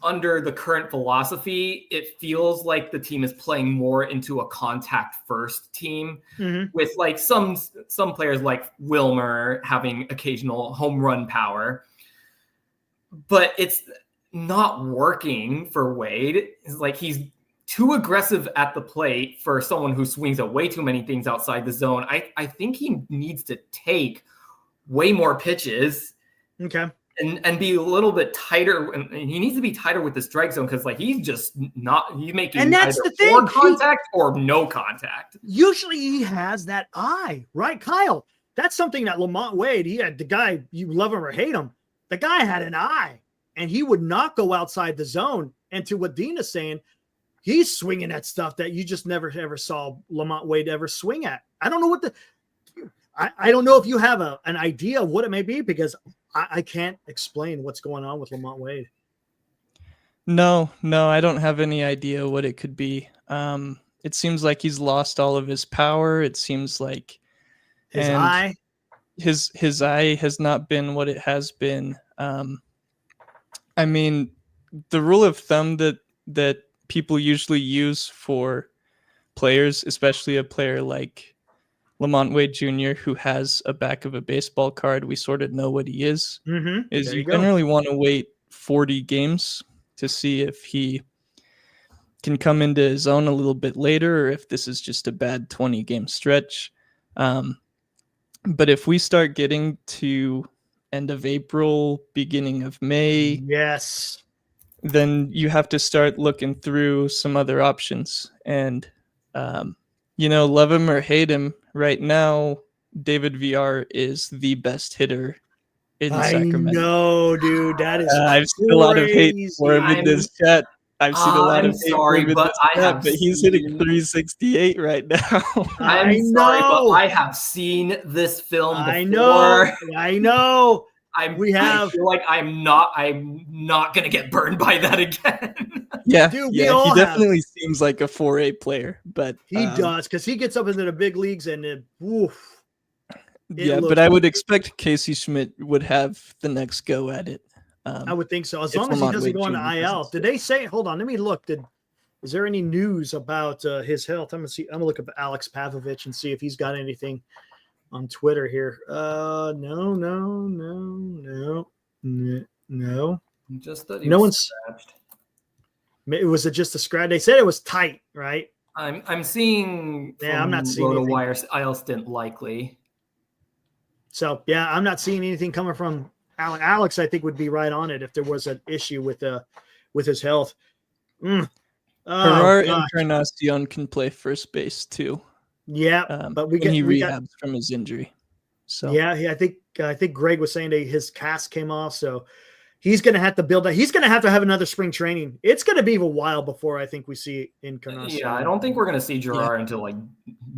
under the current philosophy, it feels like the team is playing more into a contact first team with some players like Wilmer having occasional home run power, but it's not working for Wade. It's like he's too aggressive at the plate for someone who swings at way too many things outside the zone. I think he needs to take way more pitches. Okay. And be a little bit tighter, and he needs to be tighter with the strike zone because he's making and that's either the thing. Contact or no contact. Usually he has that eye, right, Kyle? That's something that Lamont Wade, he had the guy, you love him or hate him, the guy had an eye, and he would not go outside the zone. And to what Dean is saying, he's swinging at stuff that you just never ever saw Lamont Wade ever swing at. I don't know I don't know if you have an idea of what it may be, because I can't explain what's going on with Lamont Wade. No, I don't have any idea what it could be. It seems like he's lost all of his power. It seems like his eye has not been what it has been. I mean, the rule of thumb that people usually use for players, especially a player like Lamont Wade Jr., who has a back of a baseball card, we sort of know what he is, is you generally want to wait 40 games to see if he can come into his own a little bit later, or if this is just a bad 20-game stretch. But if we start getting to end of April, beginning of May, yes, then you have to start looking through some other options. And, love him or hate him, right now, David VR is the best hitter in Sacramento. I know, dude. That is I've seen a lot of hate for him in this chat. I've seen a lot of hate for him in this chat, but he's hitting 368 right now. I'm sorry, but I have seen this film before. I know. I feel like I'm not gonna get burned by that again. Yeah, dude, he definitely seems like a 4A player, but he does, because he gets up into the big leagues and but I would expect Casey Schmidt would have the next go at it. I would think so, as long as he doesn't go on the IL. Did they say? Hold on, let me look. Is there any news about his health? I'm gonna look up Alex Pavlovich and see if he's got anything on Twitter here. No. Just that no one's scratched. Was it just a scratch? They said it was tight, right? I'm seeing I'm not seeing RotoWire IL stint likely. So yeah, I'm not seeing anything coming from Alex. I think would be right on it if there was an issue with his health. Gerard Encarnacion can play first base too. Yeah, but we rehabs from his injury. So yeah, I think Greg was saying that his cast came off, so he's going to have to build that. He's going to have another spring training. It's going to be a while before I think we see Encarnacion. Yeah, I don't think we're going to see Gerard until like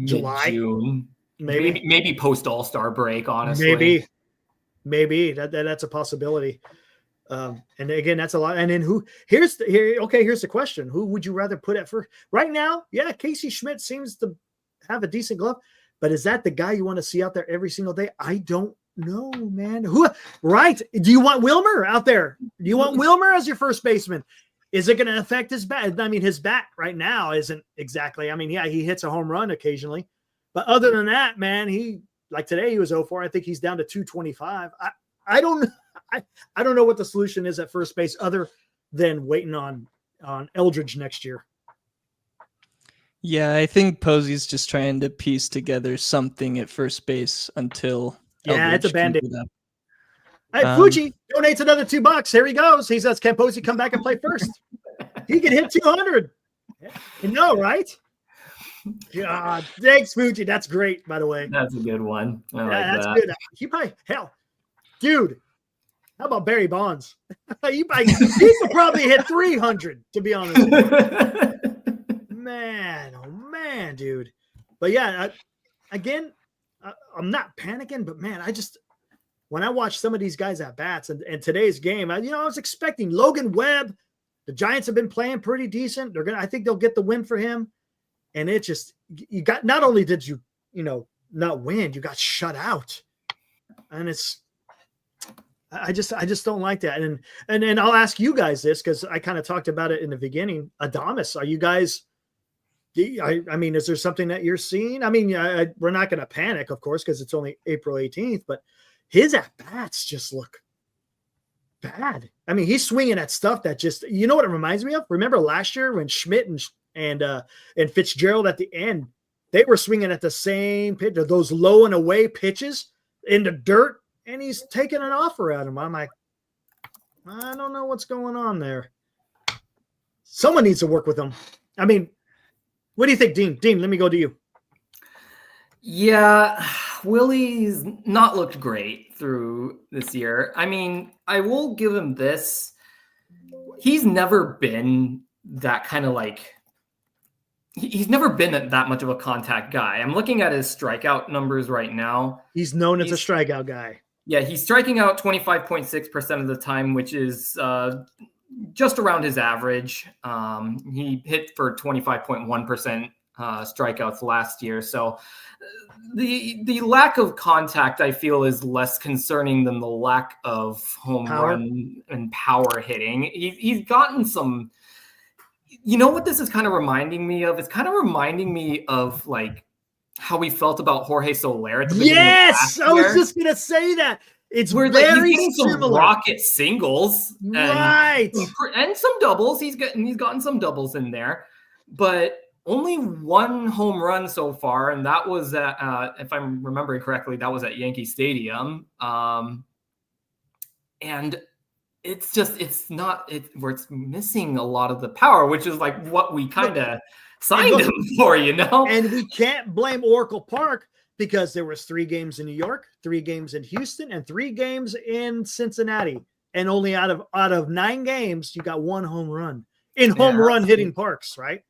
July, June, maybe post All-Star break. Honestly, maybe that's a possibility. And again, that's a lot. And then here's the question: who would you rather put at first? Right now, yeah, Casey Schmidt seems to have a decent glove, but is that the guy you want to see out there every single day? I don't know, man. Right? Do you want Wilmer out there? Do you want Wilmer as your first baseman? Is it going to affect his bat? I mean, his bat right now isn't exactly. I mean, yeah, he hits a home run occasionally, but other than that, man, like today he was 0-4. I think he's down to 225. I don't know what the solution is at first base other than waiting on Eldridge next year. Yeah, I think Posey's just trying to piece together something at first base until it's a Band-Aid. Hey, Fuji donates another $2. Here he goes. He says, "Can Posey come back and play first? He can hit 200." You know, right? God, thanks, Fuji. That's great, by the way. That's a good one. That's good. He probably dude. How about Barry Bonds? he could probably hit 300. To be honest with you. Man, dude. But yeah, I'm not panicking, but man, when I watch some of these guys at bats and today's game, I was expecting Logan Webb. The Giants have been playing pretty decent. I think they'll get the win for him. And it just, not only did you not win, you got shut out. And I just don't like that. And I'll ask you guys this, because I kind of talked about it in the beginning. Adames, are you guys, I mean, is there something that you're seeing? I mean, we're not going to panic, of course, because it's only April 18th, but his at-bats just look bad. I mean, he's swinging at stuff that just, you know what it reminds me of? Remember last year when Schmidt and Fitzgerald at the end, they were swinging at the same pitch, those low and away pitches in the dirt, and he's taking an offer at him. I'm like, I don't know what's going on there. Someone needs to work with him. I mean, what do you think, Dean? Dean, let me go to you. Yeah, Willie's not looked great through this year. I mean, I will give him this. He's never been that kind of he's never been that much of a contact guy. I'm looking at his strikeout numbers right now. He's known as a strikeout guy. Yeah, he's striking out 25.6% of the time, which is just around his average. He hit for 25.1% strikeouts last year. So the lack of contact, I feel, is less concerning than the lack of home run and power hitting. He's gotten some, you know what this is kind of reminding me of? It's kind of reminding me of how we felt about Jorge Soler at the beginning of last year. I was just going to say that. It's where very he's getting similar. Some rocket singles, right, and some doubles. He's gotten some doubles in there, but only one home run so far, and that was at, if I'm remembering correctly, that was at Yankee Stadium. And it's missing a lot of the power, which is what we kind of signed him for, And we can't blame Oracle Park, because there was 3 games in New York, 3 games in Houston, and 3 games in Cincinnati. And only out of 9 games, you got 1 home run in home run hitting parks, right?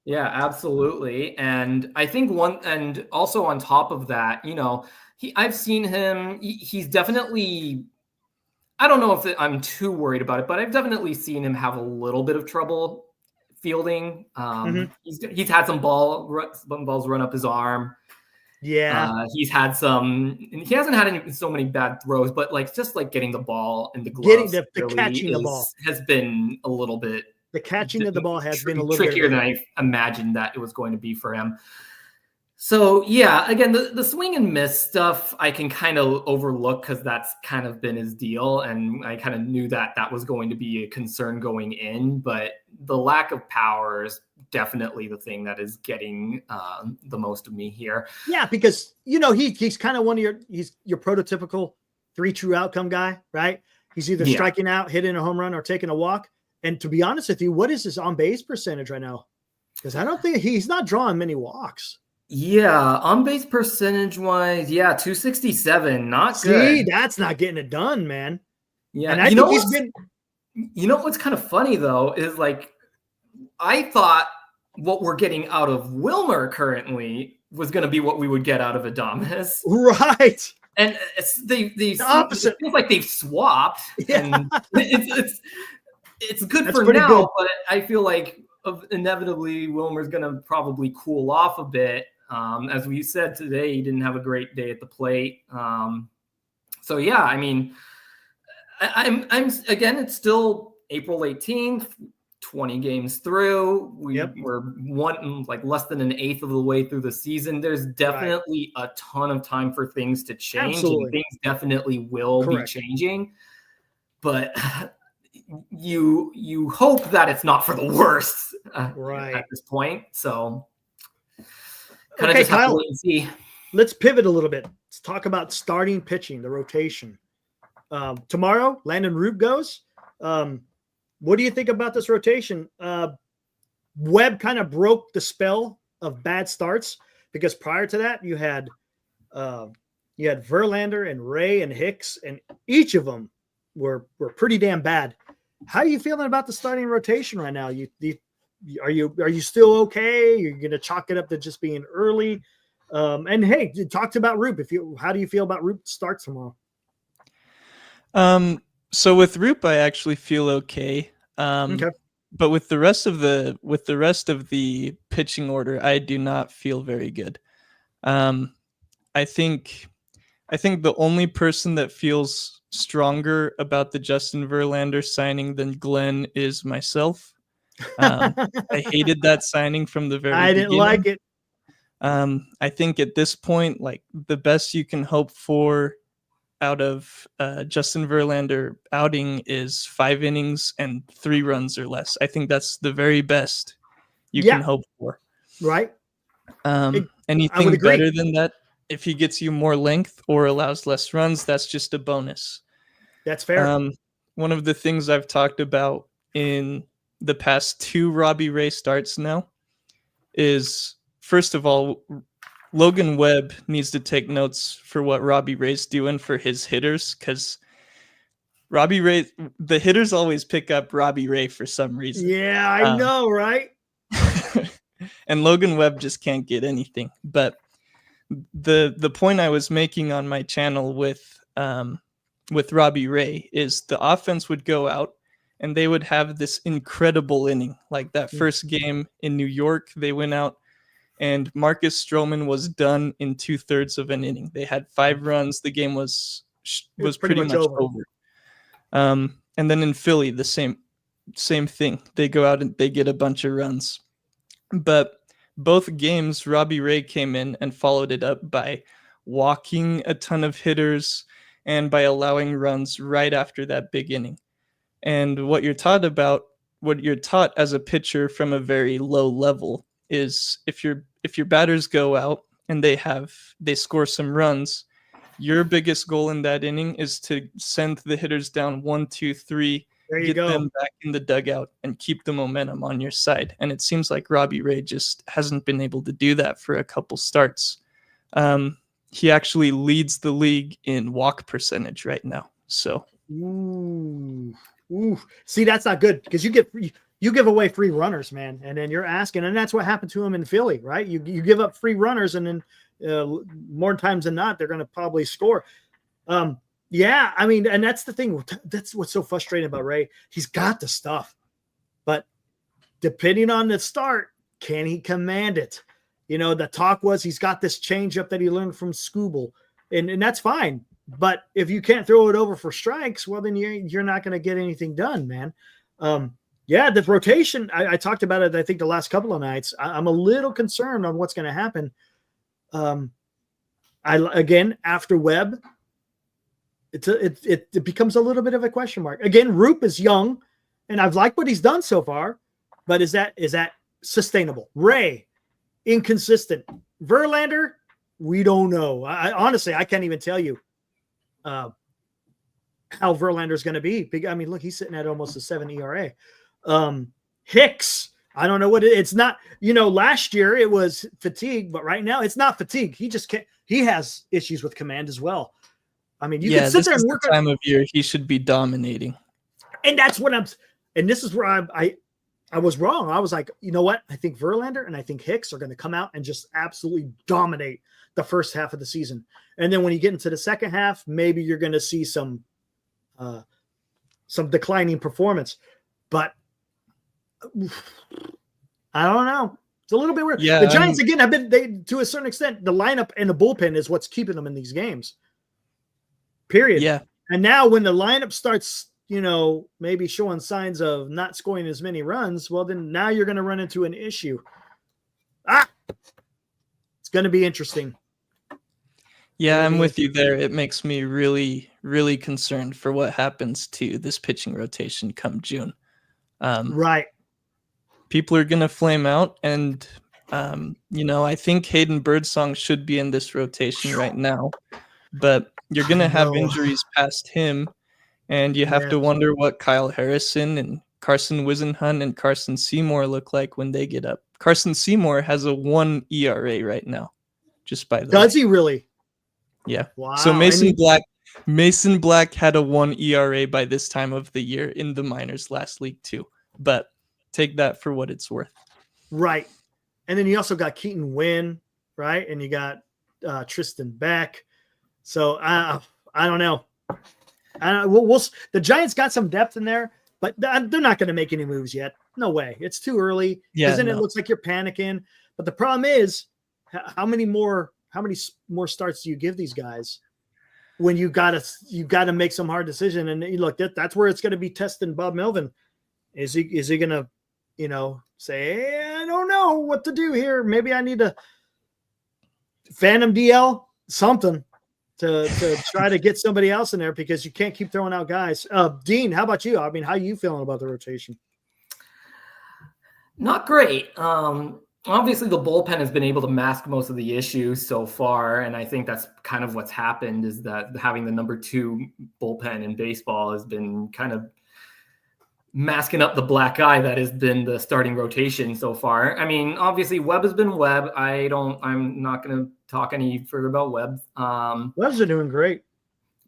Yeah, absolutely. And I think and also on top of that, I've seen him, he's definitely, I don't know if I'm too worried about it, but I've definitely seen him have a little bit of trouble fielding. He's had some balls run up his arm. Yeah, he hasn't had so many bad throws, but just getting the ball in the gloves, catching the ball has been a little bit. The catching of the ball has been a little trickier than I imagined that it was going to be for him. So yeah, again, the swing and miss stuff I can kind of overlook because that's kind of been his deal, and I kind of knew that was going to be a concern going in. But the lack of power is definitely the thing that is getting the most of me here. Yeah, because he's kind of he's your prototypical 3 true outcome guy, right? He's either striking out, hitting a home run, or taking a walk. And to be honest with you, what is his on base percentage right now? Because I don't think he's not drawing many walks. Yeah, on base percentage wise, 267, not good. See, that's not getting it done, man. Yeah, and I think he's been. You know what's kind of funny though is like I thought what we're getting out of Wilmer currently was going to be what we would get out of Adames, right? And they the opposite. It feels like they've swapped, and it's good that's for now. Good. But I feel like inevitably Wilmer's going to probably cool off a bit. As we said today, he didn't have a great day at the plate. So yeah, I mean, I'm again, it's still April 18th, 20 games through. We're less than an eighth of the way through the season. There's definitely a ton of time for things to change. Absolutely. And things definitely will be changing. But you hope that it's not for the worst at this point. So kind of just have to wait and see. Let's pivot a little bit. Let's talk about starting pitching, the rotation. Tomorrow, Landon Root goes. What do you think about this rotation? Webb kind of broke the spell of bad starts because prior to that, you had Verlander and Ray and Hicks, and each of them were pretty damn bad. How are you feeling about the starting rotation right now? Are you still okay? You're going to chalk it up to just being early. And hey, you talked about Roop. How do you feel about Roop starts tomorrow? So with Roop, I actually feel okay. Okay. But with the rest of the pitching order, I do not feel very good. I think the only person that feels stronger about the Justin Verlander signing than Glenn is myself. I hated that signing from the very beginning. I didn't like it. I think at this point, like the best you can hope for out of Justin Verlander outing is 5 innings and 3 runs or less. I think that's the very best you can hope for. Right. Anything better than that, if he gets you more length or allows less runs, that's just a bonus. That's fair. One of the things I've talked about in the past 2 Robbie Ray starts now is, first of all, Logan Webb needs to take notes for what Robbie Ray's doing for his hitters, because Robbie Ray, the hitters always pick up Robbie Ray for some reason. Yeah, I know, right? And Logan Webb just can't get anything. But the point I was making on my channel with Robbie Ray is the offense would go out and they would have this incredible inning. Like that first game in New York, they went out and Marcus Stroman was done in 2/3 of an inning. They had 5 runs. The game was pretty much over. And then in Philly, the same thing. They go out and they get a bunch of runs. But both games, Robbie Ray came in and followed it up by walking a ton of hitters and by allowing runs right after that big inning. And what you're taught as a pitcher from a very low level is if your batters go out and they score some runs, your biggest goal in that inning is to send the hitters down 1, 2, 3, get them back in the dugout and keep the momentum on your side. And it seems like Robbie Ray just hasn't been able to do that for a couple starts. He actually leads the league in walk percentage right now. So, ooh. See, that's not good because you give away free runners, man, and then you're asking, and that's what happened to him in Philly, right? You give up free runners, and then more times than not, they're going to probably score. Yeah, I mean, and that's the thing. That's what's so frustrating about Ray. He's got the stuff, but depending on the start, can he command it? The talk was he's got this changeup that he learned from Scooble, and that's fine. But if you can't throw it over for strikes, well, then you're not going to get anything done, man. Yeah, the rotation, I talked about it, I think, the last couple of nights. I'm a little concerned on what's going to happen. After Webb, it becomes a little bit of a question mark. Again, Roop is young, and I've liked what he's done so far, but is that sustainable? Ray, inconsistent. Verlander, we don't know. Honestly, I can't even tell you how Verlander is going to be. I mean, look, he's sitting at almost a 7 ERA. Hicks, I don't know what it's not. Last year it was fatigue, but right now it's not fatigue. He just can't. He has issues with command as well. I mean, you can sit there and work the time of year he should be dominating. And that's what and this is where I was wrong. I was like, you know what? I think Verlander and I think Hicks are going to come out and just absolutely dominate the first half of the season. And then when you get into the second half, maybe you're going to see some declining performance. But I don't know. It's a little bit weird. Yeah, the Giants, again, have been, to a certain extent, the lineup and the bullpen is what's keeping them in these games. Period. Yeah. And now when the lineup starts, maybe showing signs of not scoring as many runs, well, then now you're going to run into an issue. It's going to be interesting. Yeah, I'm with you there. It makes me really, really concerned for what happens to this pitching rotation come June. Right. People are going to flame out. And, I think Hayden Birdsong should be in this rotation right now. But you're going to have injuries past him. And you have to wonder what Kyle Harrison and Carson Wisenhunt and Carson Seymour look like when they get up. Carson Seymour has a 1 ERA right now. Just by the way. Does he really? Yeah. Wow. So Mason Black had a 1 ERA by this time of the year in the minors last week too. But take that for what it's worth. Right. And then you also got Keaton Wynn, right? And you got Tristan Beck. So I don't know. The Giants got some depth in there, but they're not going to make any moves yet. No way. It's too early. Yeah. Then it looks like you're panicking. But the problem is, how many more starts do you give these guys when you gotta make some hard decision? And look, that's where it's going to be testing Bob Melvin. Is he going to, say, I don't know what to do here. Maybe I need to phantom DL something to try to get somebody else in there, because you can't keep throwing out guys. Dean, how about you? I mean, how are you feeling about the rotation? Not great. Obviously, the bullpen has been able to mask most of the issues so far, and I think that's kind of what's happened, is that having the number 2 bullpen in baseball has been kind of masking up the black eye that has been the starting rotation so far. I mean, obviously, Webb has been Webb. I'm not going to talk any further about Webb. Webb's are doing great.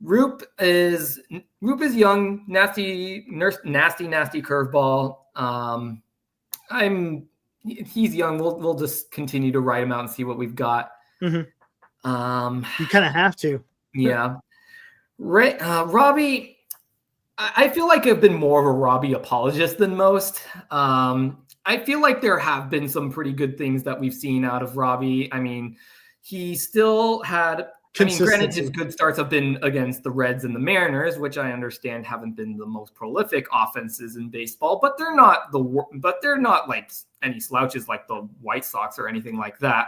Roop is young, nasty curveball. He's young. We'll just continue to write him out and see what we've got. Mm-hmm. You kind of have to. Yeah. Robbie, I feel like I've been more of a Robbie apologist than most. I feel like there have been some pretty good things that we've seen out of Robbie. I mean, he still had, granted, his good starts have been against the Reds and the Mariners, which I understand haven't been the most prolific offenses in baseball, but they're not like any slouches like the White Sox or anything like that.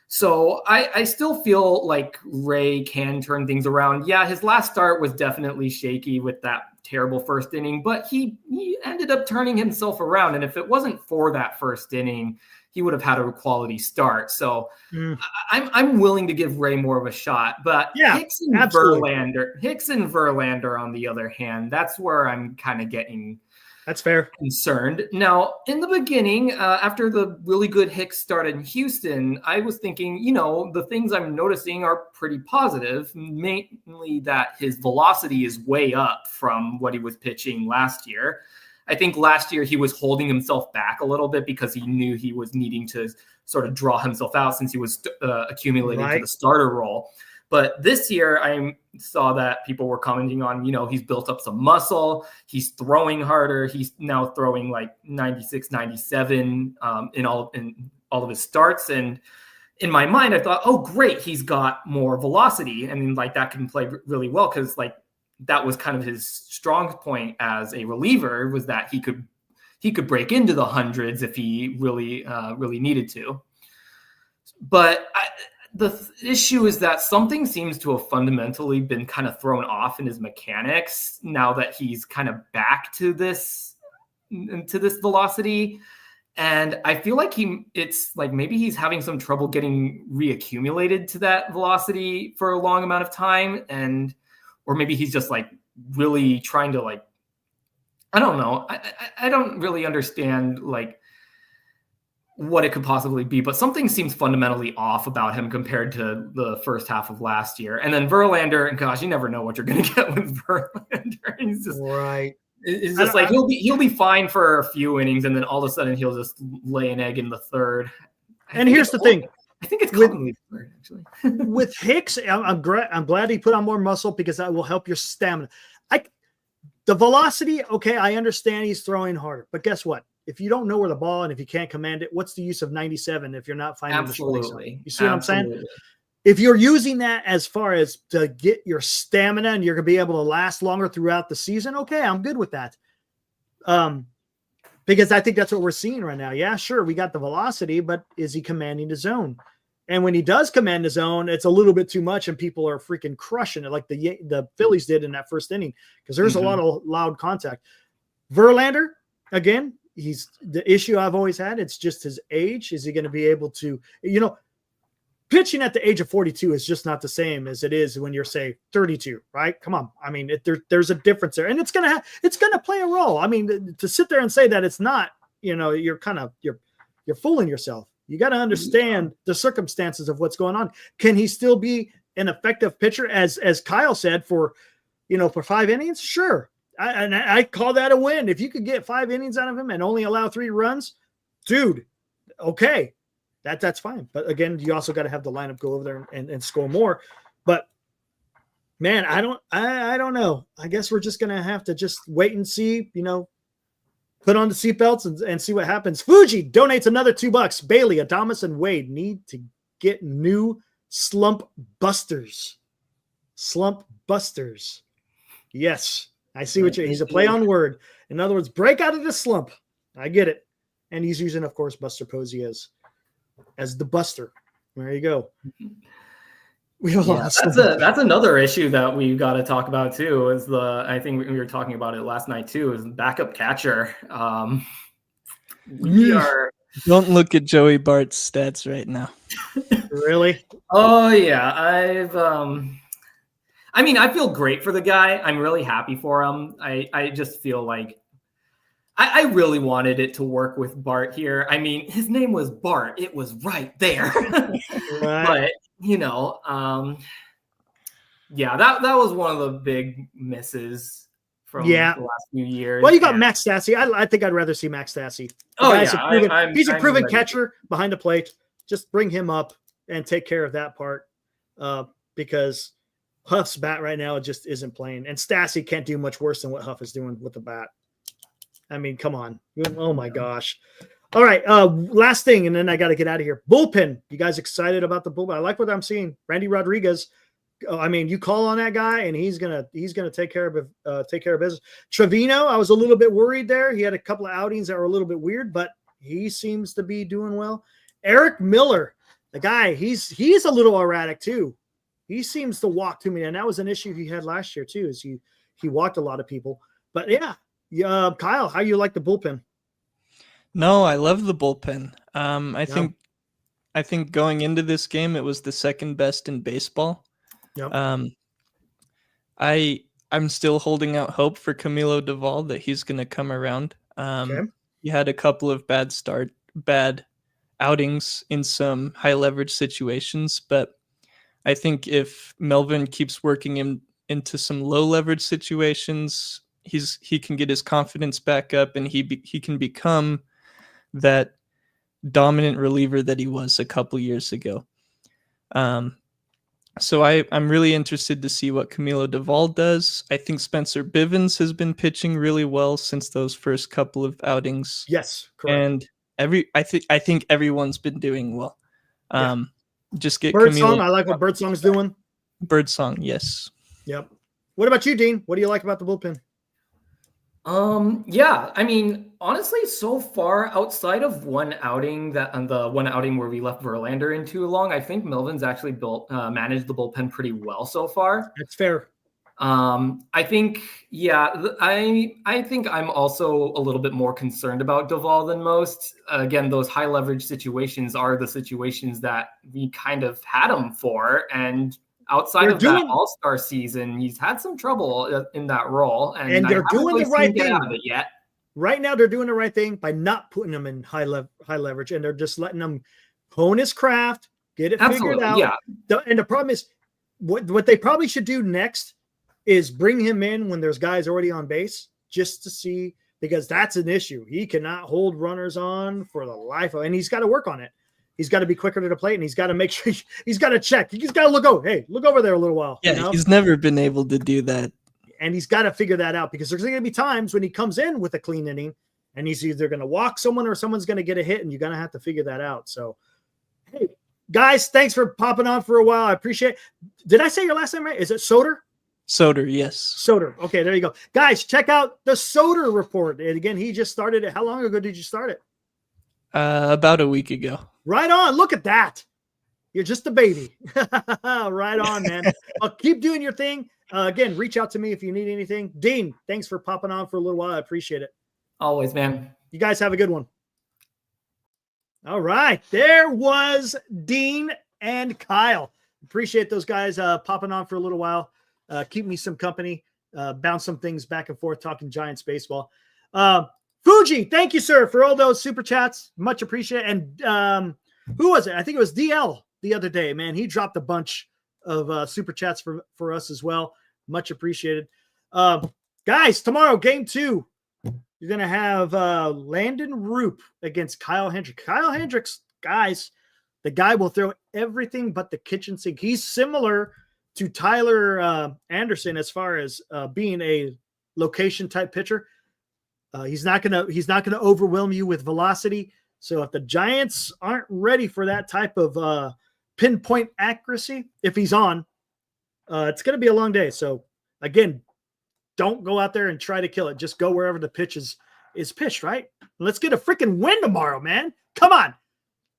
So I still feel like Ray can turn things around. Yeah, his last start was definitely shaky with that terrible first inning, but he ended up turning himself around. And if it wasn't for that first inning, he would have had a quality start. So I'm willing to give Ray more of a shot. But yeah, Hicks and Verlander, on the other hand, that's where I'm kind of getting That's fair. concerned. Now, in the beginning, after the really good Hicks started in Houston, I was thinking, the things I'm noticing are pretty positive, mainly that his velocity is way up from what he was pitching last year. I think last year he was holding himself back a little bit because he knew he was needing to sort of draw himself out since he was accumulating to the starter role. But this year, I saw that people were commenting on, he's built up some muscle. He's throwing harder. He's now throwing like 96, 97 in all of his starts. And in my mind, I thought, oh, great, he's got more velocity. I mean, like that can play really well because like that was kind of his strong point as a reliever, was that he could break into the hundreds if he really needed to. But issue is that something seems to have fundamentally been kind of thrown off in his mechanics now that he's kind of back to this velocity. And I feel like it's like maybe he's having some trouble getting reaccumulated to that velocity for a long amount of time. Or maybe he's just like really trying to like, I don't know. I don't really understand like what it could possibly be, but something seems fundamentally off about him compared to the first half of last year. And then Verlander, and gosh, you never know what you're going to get with Verlander. He's just right. It's just like he'll be fine for a few innings, and then all of a sudden he'll just lay an egg in the third. And here's the thing. I think it's commonly the third, actually. With Hicks, I'm glad he put on more muscle because that will help your stamina. The velocity, okay, I understand he's throwing harder, but guess what? If you don't know where the ball and if you can't command it, what's the use of 97 if you're not finding the strike zone? You see what I'm saying? If you're using that as far as to get your stamina and you're going to be able to last longer throughout the season, okay, I'm good with that. Because I think that's what we're seeing right now. Yeah, sure, we got the velocity, but is he commanding the zone? And when he does command the zone, it's a little bit too much and people are freaking crushing it like the Phillies did in that first inning because there's a lot of loud contact. Verlander, again, he's the issue I've always had. It's just his age. Is he going to be able to, pitching at the age of 42 is just not the same as it is when you're, say, 32, right? Come on. I mean, there's a difference there, and it's going to play a role. I mean, to sit there and say that it's not, you're fooling yourself. You got to understand the circumstances of what's going on. Can he still be an effective pitcher, as Kyle said, for 5 innings? Sure. I call that a win. If you could get 5 innings out of him and only allow 3 runs, dude, okay. That's fine. But again, you also got to have the lineup go over there and score more. But man, I don't know. I guess we're just gonna have to just wait and see, put on the seatbelts and see what happens. Fuji donates another $2. Bailey, Adames, and Wade need to get new slump busters. Slump busters. Yes. I see what he's a play on word. In other words, break out of the slump. I get it. And he's using, of course, Buster Posey as the buster. There you go. That's another issue that we got to talk about too. I think we were talking about it last night too. Is backup catcher. Don't look at Joey Bart's stats right now. Really? Oh yeah, I feel great for the guy. I'm really happy for him. I just feel like I really wanted it to work with Bart here. I mean, his name was Bart. It was right there. Right. But, that was one of the big misses from the last few years. Well, you got Max Stassi. I think I'd rather see Max Stassi. He's a proven catcher behind the plate. Just bring him up and take care of that part because Huff's bat right now just isn't playing. And Stassi can't do much worse than what Huff is doing with the bat. I mean, come on. Oh, my gosh. All right, last thing, and then I got to get out of here. Bullpen. You guys excited about the bullpen? I like what I'm seeing. Randy Rodriguez. You call on that guy, and he's gonna take care of business. Trevino, I was a little bit worried there. He had a couple of outings that were a little bit weird, but he seems to be doing well. Eric Miller, the guy, he's a little erratic too. He seems to walk too many, and that was an issue he had last year too. Is he walked a lot of people, but yeah. Kyle, how you like the bullpen? No, I love the bullpen. I think going into this game, it was the second best in baseball. Yep. I'm still holding out hope for Camilo Doval that he's going to come around. He had a couple of bad outings in some high leverage situations, but I think if Melvin keeps working him into some low leverage situations, he can get his confidence back up and he can become that dominant reliever that he was a couple years ago. So I'm really interested to see what Camilo Doval does. I think Spencer Bivens has been pitching really well since those first couple of outings. Yes, correct. And I think everyone's been doing well. Just get Birdsong. I like what Birdsong's doing. Birdsong, yes. Yep. What about you, Dean? What do you like about the bullpen? Yeah, I mean, honestly, so far outside of one outing the one outing where we left Verlander in too long, I think Melvin's actually managed the bullpen pretty well so far. That's fair. I think, I think I'm also a little bit more concerned about Duvall than most. Again, those high leverage situations are the situations that we kind of had him for, and outside of that All-Star season, he's had some trouble in that role, and they're doing the right thing out of it yet. Right now, they're doing the right thing by not putting him in high leverage, and they're just letting him hone his craft, get it figured out. Yeah. And the problem is, what they probably should do next is bring him in when there's guys already on base, just to see, because that's an issue. He cannot hold runners on for the life of, and he's got to work on it. He's got to be quicker to the plate, and he's got to make sure he's got to check. He's got to look over there a little while. Yeah, you know? He's never been able to do that. And he's got to figure that out, because there's going to be times when he comes in with a clean inning and he's either going to walk someone or someone's going to get a hit, and you're going to have to figure that out. So, hey, guys, thanks for popping on for a while. I appreciate it. Did I say your last name right? Is it Soder? Soder, yes. Soder. Okay, there you go. Guys, check out the Soder report. And again, he just started it. How long ago did you start it? About a week ago. Right on. Look at that. You're just a baby. Right on, man. Well, keep doing your thing. Again, reach out to me if you need anything. Dean, thanks for popping on for a little while. I appreciate it. Always, man. You guys have a good one. All right. There was Dean and Kyle. Appreciate those guys popping on for a little while. Keep me some company. Bounce some things back and forth talking Giants baseball. Fuji, thank you, sir, for all those super chats. Much appreciated. And who was it? I think it was DL the other day, man. He dropped a bunch of super chats for us as well. Much appreciated. Guys, tomorrow, game 2, you're going to have Landon Roop against Kyle Hendricks. Kyle Hendricks, guys, the guy will throw everything but the kitchen sink. He's similar to Tyler Anderson as far as being a location type pitcher. He's not gonna overwhelm you with velocity. So if the Giants aren't ready for that type of pinpoint accuracy, if he's on, it's gonna be a long day. So again, don't go out there and try to kill it. Just go wherever the pitch is pitched, right? Let's get a freaking win tomorrow, man. Come on.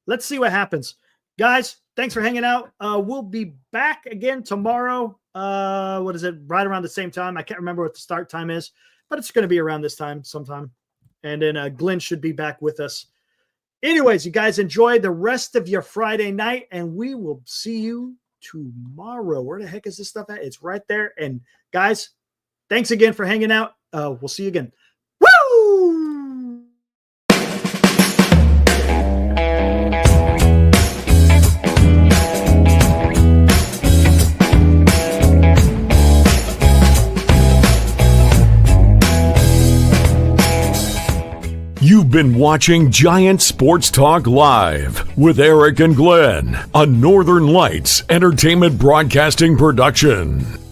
Let's see what happens. Guys, thanks for hanging out. We'll be back again tomorrow. What is it? Right around the same time. I can't remember what the start time is, but it's going to be around this time sometime. And then Glenn should be back with us. Anyways, you guys enjoy the rest of your Friday night, and we will see you tomorrow. Where the heck is this stuff at? It's right there. And guys, thanks again for hanging out. We'll see you again. Woo! You've been watching Giant Sports Talk Live with Eric and Glenn, a Northern Lights Entertainment Broadcasting production.